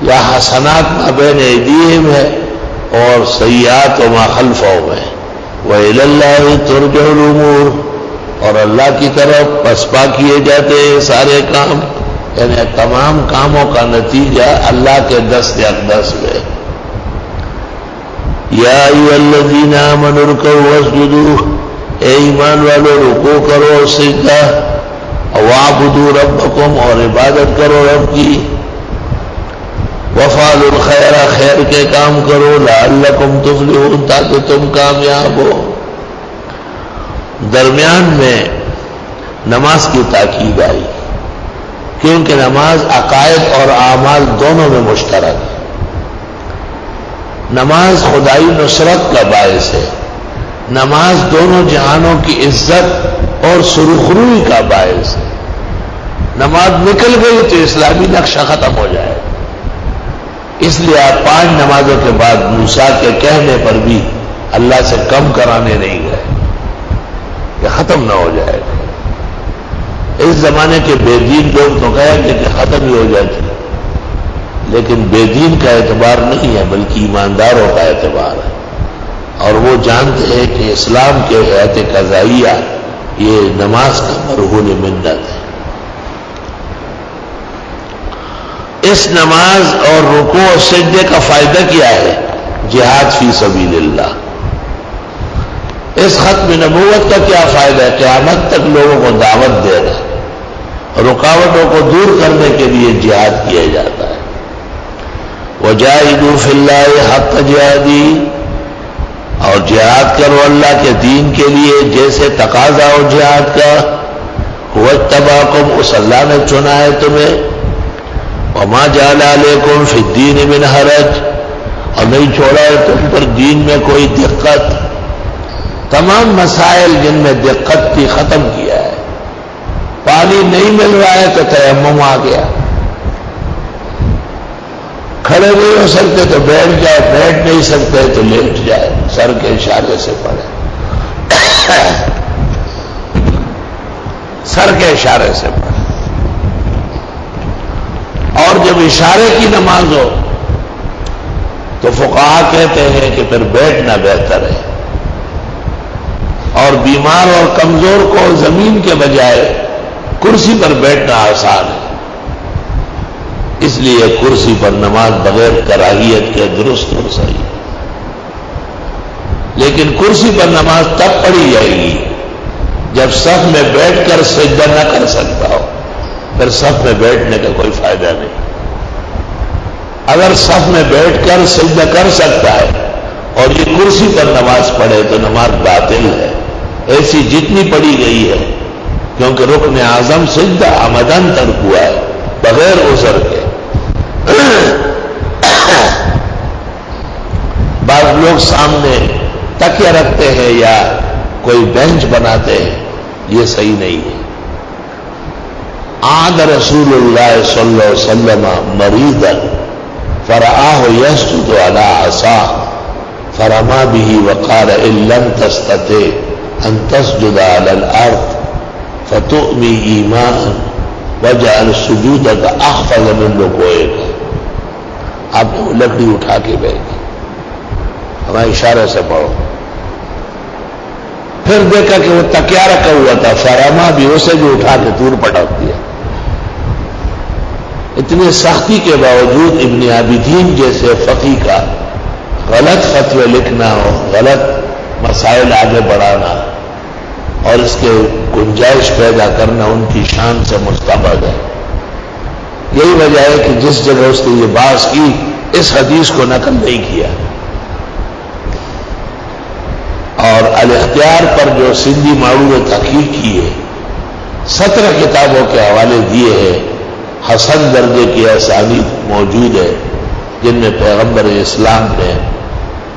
یا حسنات ما بین ایدیہم ہے اور سیئات وما خلفہم ہے. وإلی اللہ ترجع الامور، اور اللہ کی طرف پسپا کیے جاتے ہیں سارے کام، یعنی تمام کاموں کا نتیجہ اللہ کے دست اقدس میں. یا ایھا الذین آمنوا ارکعوا واسجدوا، اے ایمان والو رکوع کرو اور سجدہ، واعبدوا ربکم، اور عبادت کرو رب کی. وفعلوا الخیر، خیر کے کام کرو، لعلکم تفلحون، تاکہ تم کامیاب ہو. درمیان میں نماز کی تاکید آئی کیونکہ نماز عقائد اور اعمال دونوں میں مشترک ہے. نماز خدائی نصرت کا باعث ہے، نماز دونوں جہانوں کی عزت اور سرخروئی کا باعث ہے. نماز نکل گئی تو اسلامی نقشہ ختم ہو جائے. اس لیے آپ 5 نمازوں کے بعد موسیٰ کے کہنے پر بھی اللہ سے کم کرانے نہیں گئے کہ ختم نہ ہو جائے. اس زمانے کے بے دین لوگ تو کہیں کہ ختم ہی ہو جاتی، لیکن بے دین کا اعتبار نہیں ہے بلکہ ایمانداروں کا اعتبار ہے. اور وہ جانتے ہیں کہ اسلام کے حیات قضائیہ یہ نماز کا مرہون منت ہے. اس نماز اور رکوع اور سجدے کا فائدہ کیا ہے؟ جہاد فی سبیل اللہ. اس ختم نبوت کا کیا فائدہ ہے؟ قیامت تک لوگوں کو دعوت دے رہا ہے، رکاوٹوں کو دور کرنے کے لیے جہاد کیا جاتا ہے. وجاہدوا فی اللہ حق جہادی، اور جہاد کرو اللہ کے دین کے لیے جیسے تقاضا ہو جہاد کا. واتبعکم، اس اللہ نے چنا ہے تمہیں. وما جعل علیکم فی الدین من حرج، اور نہیں چھوڑا ہے تم پر دین میں کوئی دقت. تمام مسائل جن میں دقت تھی ختم کیا ہے. پانی نہیں مل رہا ہے تو تیمم آ گیا. کھڑے نہیں ہو سکتے تو بیٹھ جائے، بیٹھ نہیں سکتے تو لیٹ جائے، سر کے اشارے سے پڑھے، سر کے اشارے سے پڑھے. اور جب اشارے کی نماز ہو تو فقہا کہتے ہیں کہ پھر بیٹھنا بہتر ہے. اور بیمار اور کمزور کو زمین کے بجائے کرسی پر بیٹھنا آسان ہے، اس لیے کرسی پر نماز بغیر کراہیت کے درست اور صحیح. لیکن کرسی پر نماز تب پڑھی جائے گی جب صف میں بیٹھ کر سجدہ نہ کر سکتا ہو، پھر صف میں بیٹھنے کا کوئی فائدہ نہیں. اگر صف میں بیٹھ کر سجدہ کر سکتا ہے اور یہ کرسی پر نماز پڑھے تو نماز باطل ہے، ایسی جتنی پڑھی گئی ہے، کیونکہ رکن اعظم سجدہ عمدن ترک ہوا ہے بغیر عذر کے. بعض لوگ سامنے تکیہ رکھتے ہیں یا کوئی بینچ بناتے ہیں، یہ صحیح نہیں ہے. عاد رسول اللہ صلی اللہ علیہ وسلم مریضا فرآہ یسجد علی عصاہ فرما به وقال ان لم تستطع ان تسجد علی الارض فتؤمی ایمانا وجعل سجودک اخفض من رکوعک. آپ نے وہ لکڑی اٹھا کے بیٹھی، ہمارے اشارے سے پڑھو. پھر دیکھا کہ وہ تکیہ رکھا ہوا تھا، فرما بھی اسے بھی اٹھا کے دور پٹک دیا. اتنی سختی کے باوجود ابن عابدین جیسے فقیہ کا غلط فتوے لکھنا ہو، غلط مسائل آگے بڑھانا اور اس کے گنجائش پیدا کرنا ان کی شان سے مستبد ہے. یہی وجہ ہے کہ جس جگہ اس نے یہ بحث کی اس حدیث کو نقل نہیں کیا. اور الاختیار پر جو سندھی ماڑو نے تحقیق کی ہے، 17 کتابوں کے حوالے دیے ہیں، حسن درجے کی اسانید موجود ہے جن میں پیغمبر اسلام نے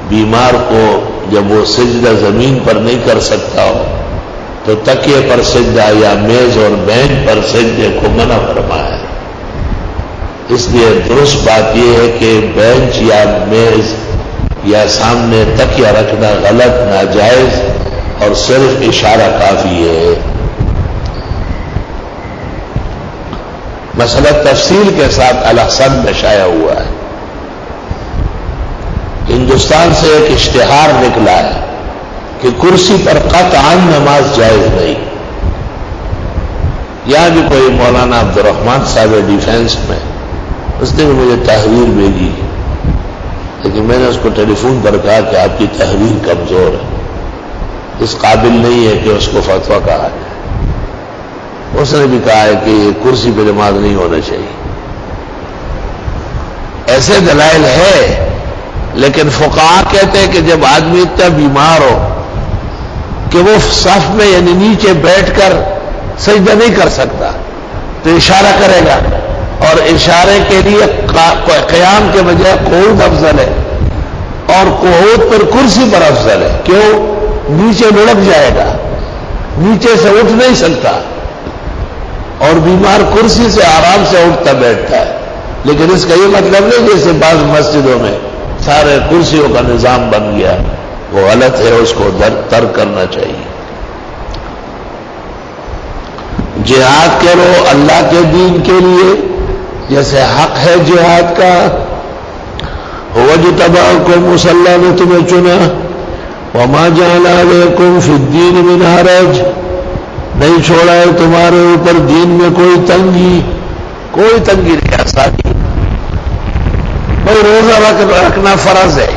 بیمار کو جب وہ سجدہ زمین پر نہیں کر سکتا ہو تو تکیے پر سجدہ یا میز اور بینچ پر سجدے کو منع فرمایا ہے. اس لیے درست بات یہ ہے کہ بینچ یا میز یا سامنے تکیہ رکھنا غلط، ناجائز، اور صرف اشارہ کافی ہے۔ مسئلہ تفصیل کے ساتھ الاحسن میں شائع ہوا ہے۔ ہندوستان سے ایک اشتہار نکلا ہے کہ کرسی پر قطعاً نماز جائز نہیں۔ یہاں بھی کوئی مولانا عبدالرحمان صاحب ڈیفینس میں، اس نے بھی مجھے تحریر بھیجی، لیکن میں نے اس کو ٹیلی فون پر کہا کہ آپ کی تحریر کمزور ہے، اس قابل نہیں ہے کہ اس کو فتویٰ کہا جائے۔ اس نے بھی کہا ہے کہ یہ کرسی پہ نماز نہیں ہونا چاہیے۔ ایسے دلائل ہے، لیکن فقہاء کہتے ہیں کہ جب آدمی اتنا بیمار ہو کہ وہ صف میں یعنی نیچے بیٹھ کر سجدہ نہیں کر سکتا تو اشارہ کرے گا، اور اشارے کے لیے قیام کے بجائے قعود افضل ہے، اور قعود پر کرسی پر افضل ہے۔ کیوں؟ نیچے لڑک جائے گا، نیچے سے اٹھ نہیں سکتا، اور بیمار کرسی سے آرام سے اٹھتا بیٹھتا ہے۔ لیکن اس کا یہ مطلب نہیں جیسے بعض مسجدوں میں سارے کرسیوں کا نظام بن گیا، وہ غلط ہے، اس کو ترک کرنا چاہیے۔ جہاد کرو اللہ کے دین کے لیے، جیسے حق ہے جہاد کا۔ وَاجْتَبَاكُمْ اللہ نے تمہیں چنا، وَمَا جَعَلَ عَلَيْكُمْ فِي الدِّينِ مِنْ حَرَجٍ، نہیں چھوڑا ہے تمہارے اوپر دین میں کوئی تنگی، کوئی تنگی نہیں، آسانی۔ بھائی روزہ رکھنا فرض ہے،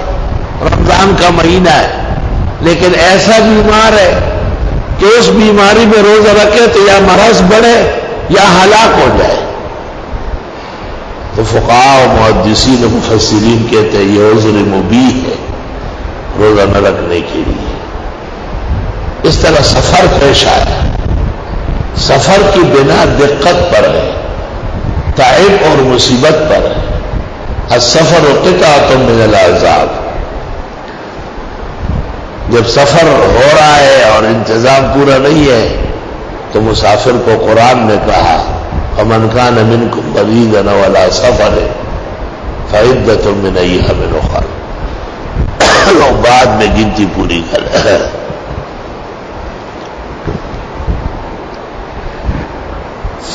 رمضان کا مہینہ ہے، لیکن ایسا بیمار ہے کہ اس بیماری میں روزہ رکھے تو یا مرض بڑھے یا ہلاک ہو جائے، تو فقہاء و محدثین و مفسرین کہتے ہیں یہ عذر مبیح ہے روزہ نہ رکھنے کے لیے۔ اس طرح سفر پیش آیا، سفر کی بنا دقت پر ہے، تعب اور مصیبت پر ہے۔ السفر قطعۃ من العذاب، جب سفر ہو رہا ہے اور انتظام پورا نہیں ہے تو مسافر کو قرآن نے کہا فَمَنْ كَانَ مِنْكُمْ مَرِيضًا أَوْ عَلَىٰ سَفَرٍ فَعِدَّةٌ مِّنْ أَيَّامٍ أُخَرَ، لوگ بعد میں گنتی پوری کرے۔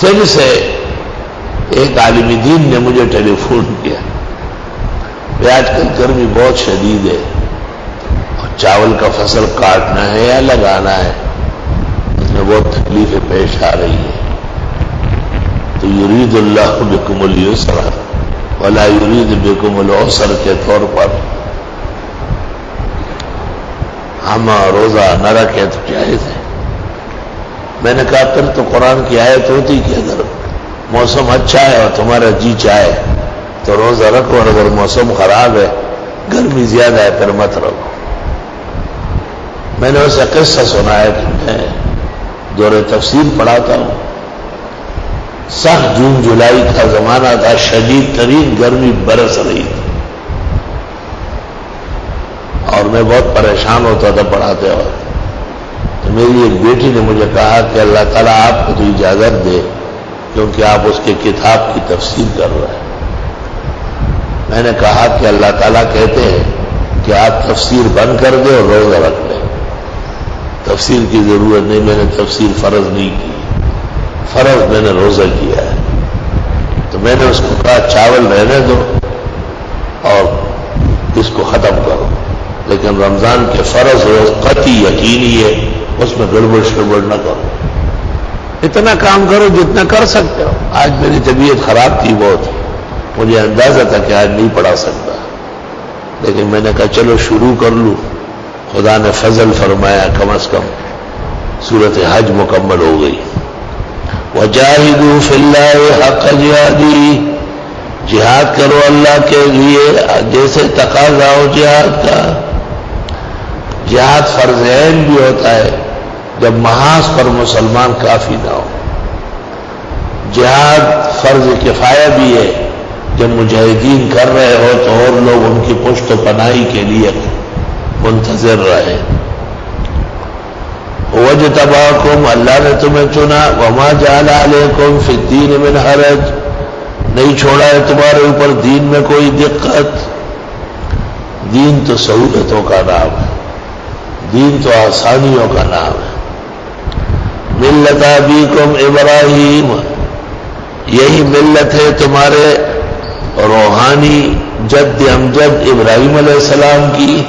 پھر سے ایک عالم دین نے مجھے ٹیلی فون کیا کہ آج کل گرمی بہت شدید ہے اور چاول کا فصل کاٹنا ہے یا لگانا ہے، اس میں بہت تکلیفیں پیش آ رہی ہیں، تو یرید اللہ بکم اليسر ولا یرید بکم العسر کے طور پر ہم روزہ نہ رکھیں تو جائز ہے۔ میں نے کہا پھر تو قرآن کی آیت ہوتی کہ اگر موسم اچھا ہے اور تمہارا جی چاہے تو روزہ رکھو، اور اگر موسم خراب ہے، گرمی زیادہ ہے، پھر مت رکھو۔ میں نے اسے قصہ سنایا کہ میں دور تفسیر پڑھاتا ہوں، سخت جون جولائی کا زمانہ تھا، شدید ترین گرمی برس رہی تھی، اور میں بہت پریشان ہوتا تھا پڑھاتے وقت۔ تو میری ایک بیٹی نے مجھے کہا کہ اللہ تعالیٰ آپ کو تو اجازت دے کیونکہ آپ اس کے کتاب کی تفسیر کر رہے ہیں۔ میں نے کہا کہ اللہ تعالیٰ کہتے ہیں کہ آپ تفسیر بند کر دیں اور روزہ رکھ لیں، تفسیر کی ضرورت نہیں، میں نے تفسیر فرض نہیں کی، فرض میں نے روزہ کیا ہے۔ تو میں نے اس کو کہا چاول رہنے دو اور اس کو ختم کرو، لیکن رمضان کے فرض روز قطعی یقینی ہے، اس میں گڑبڑ شڑبڑ نہ کرو، اتنا کام کرو جتنا کر سکتے ہو۔ آج میری طبیعت خراب تھی بہت، مجھے اندازہ تھا کہ آج نہیں پڑھا سکتا، لیکن میں نے کہا چلو شروع کر لوں۔ خدا نے فضل فرمایا، کم از کم سورۃ حج مکمل ہو گئی۔ وَجَاهِدُوا فِي اللَّهِ حَقَّ جِهَادِهِ، جہاد کرو اللہ کے لیے جیسے تقاضا ہو جہاد کا۔ جہاد فرض عین بھی ہوتا ہے جب محاذ پر مسلمان کافی نہ ہو، جہاد فرض کفایہ بھی ہے جب مجاہدین کر رہے ہو تو اور لوگ ان کی پشت و پناہی کے لیے منتظر رہے۔ وَاجْتَبَاكُمْ، اللہ نے تمہیں چنا، وَمَا جَعَلَ عَلَيْكُمْ فِي الدِّينِ مِنْ حَرَجٍ، نہیں چھوڑا ہے تمہارے اوپر دین میں کوئی دقت. دین تو سہولتوں کا نام ہے, دین تو آسانیوں کا نام ہے. ملت ابیکم ابراہیم, یہی ملت ہے تمہارے روحانی جد امجد ابراہیم علیہ السلام کی.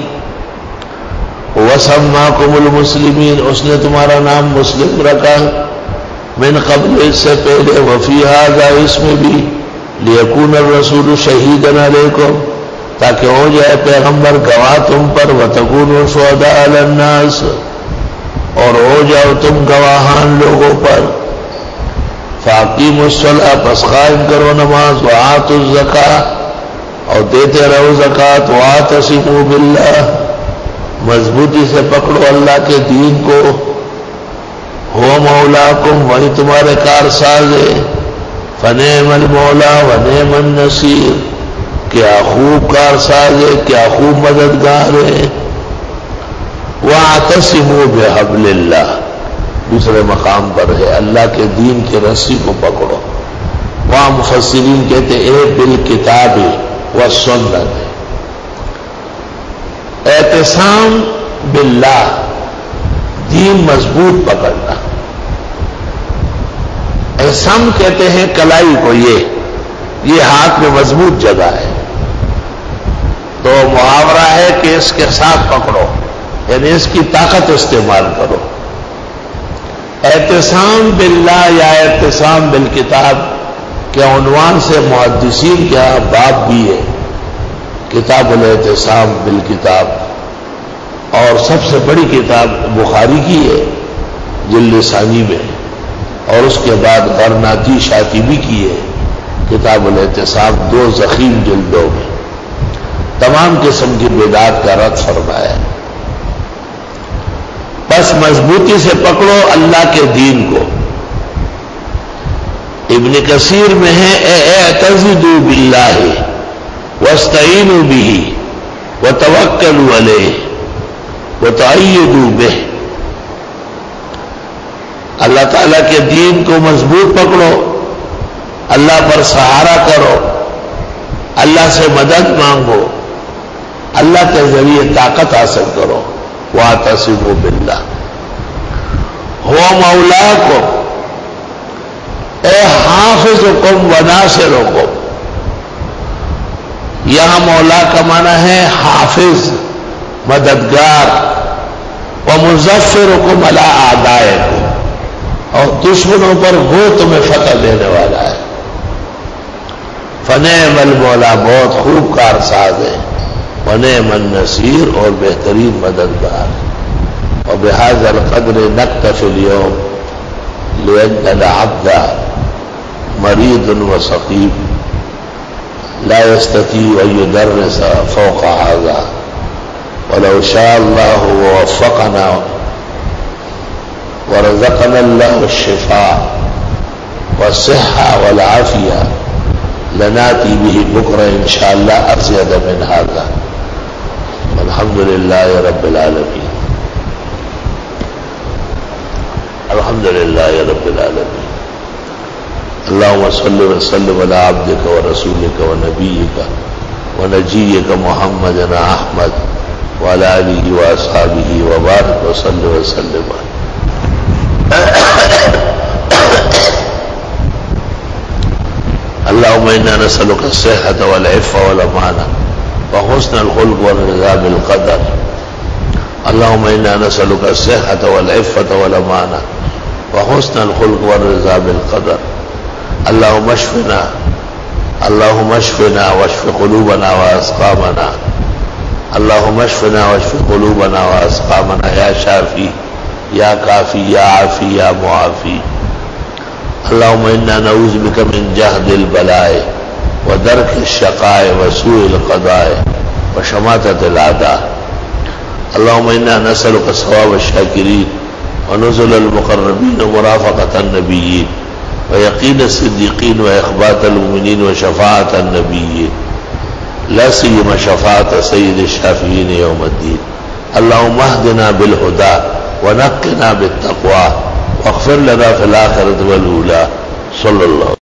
وسماکم المسلمین, اس نے تمہارا نام مسلم رکھا. من قبل, اس سے پہلے. وفی ھذا, اس میں بھی. لیکون الرسول شہیدا علیکم, تاکہ ہو جائے پیغمبر گواہ تم پر. وتکونوا شہداء علی الناس, اور ہو جاؤ تم گواہان لوگوں پر. فاقیموا الصلاۃ, پس قائم کرو نماز. وآتوا الزکاۃ, اور دیتے رہو زکوٰۃ. واعتصموا باللہ, مضبوطی سے پکڑو اللہ کے دین کو. هو مولاکم, وہی تمہارے کارساز ہے. فنعم المولا ونعم النصیر, کیا خوب کارساز ہے, کیا خوب مددگار ہے. واعتصموا بحبل اللہ, دوسرے مقام پر ہے اللہ کے دین کی رسی کو پکڑو. وہاں مفسرین کہتے اے بالکتاب والسنت, اعتصام باللہ, دین مضبوط پکڑنا. اعتصام کہتے ہیں کلائی کو, یہ ہاتھ میں مضبوط جگہ ہے. تو محاورہ ہے کہ اس کے ساتھ پکڑو, یعنی اس کی طاقت استعمال کرو. اعتصام باللہ یا اعتصام بالکتاب کے عنوان سے محدثین کے یہاں باب بھی ہے, کتاب الاعتصام بالکتاب. اور سب سے بڑی کتاب بخاری کی ہے جلد ثانی میں, اور اس کے بعد غرناطی شاطبی کی ہے کتاب الاعتصام, 2 ضخیم جلدوں میں. تمام قسم کی بدعات کا رد فرمایا. بس مضبوطی سے پکڑو اللہ کے دین کو. ابن کثیر میں ہے اعتزدوا باللہ واستعینوا بہ وتوکلوا علیہ وتأیدوا بہ. اللہ تعالیٰ کے دین کو مضبوط پکڑو, اللہ پر سہارا کرو, اللہ سے مدد مانگو, اللہ کے ذریعے طاقت حاصل کرو. واعتصموا باللہ. هو مولاکم, اے حافظکم وناصرکم. یہاں مولا کا معنی ہے حافظ, مددگار. ومظفرکم علی اعدائکم, اور دشمنوں پر وہ تمہیں فتح دینے والا ہے. فنعم المولا, بہت خوب کارساز ہے. ونعم النصیر, اور بہترین مددگار. وبهذا القدر نكتفي اليوم لأن العبد مريض وسقيم لا يستطيع أن يدرس فوق هذا, ولو شاء الله ووفقنا ورزقنا الله الشفاء والصحة والعافية لناتي به بكرة إن شاء الله أزيد من هذا. والحمد لله رب العالمين. الحمد لله رب العالمين. اللهم صل وسلم على عبدك ورسولك ونبيك ونجيك محمد أحمد وعلى آله وأصحابه وبارك وصل وسلم. اللهم إنا نسألك الصحة والعفة والأمانة وحسن الخلق والرضا بالقدر. اللهم إنا نسألك الصحة والعفة والأمانة وحسن الخلق والرضا بالقدر. اللهم اشفنا, اللهم اشفنا واشف قلوبنا وأسقامنا. اللهم اشفنا واشف قلوبنا وأسقامنا يا شافي يا كافي يا عافي يا معافي. اللهم إنا نعوذ بك من جهد البلاء ودرك الشقاء وسوء القضاء وشماتة الأعداء. اللهم إنا نسألك ثواب الشاكرين ونزل المقربين ومرافقة النبيين ويقين الصديقين وإخبات المؤمنين وشفاعة النبيين, لا سيما شفاعة سيد الشافعين يوم الدين. اللهم اهدنا بالهدى ونقنا بالتقوى واغفر لنا في الآخرة والأولى. صلى الله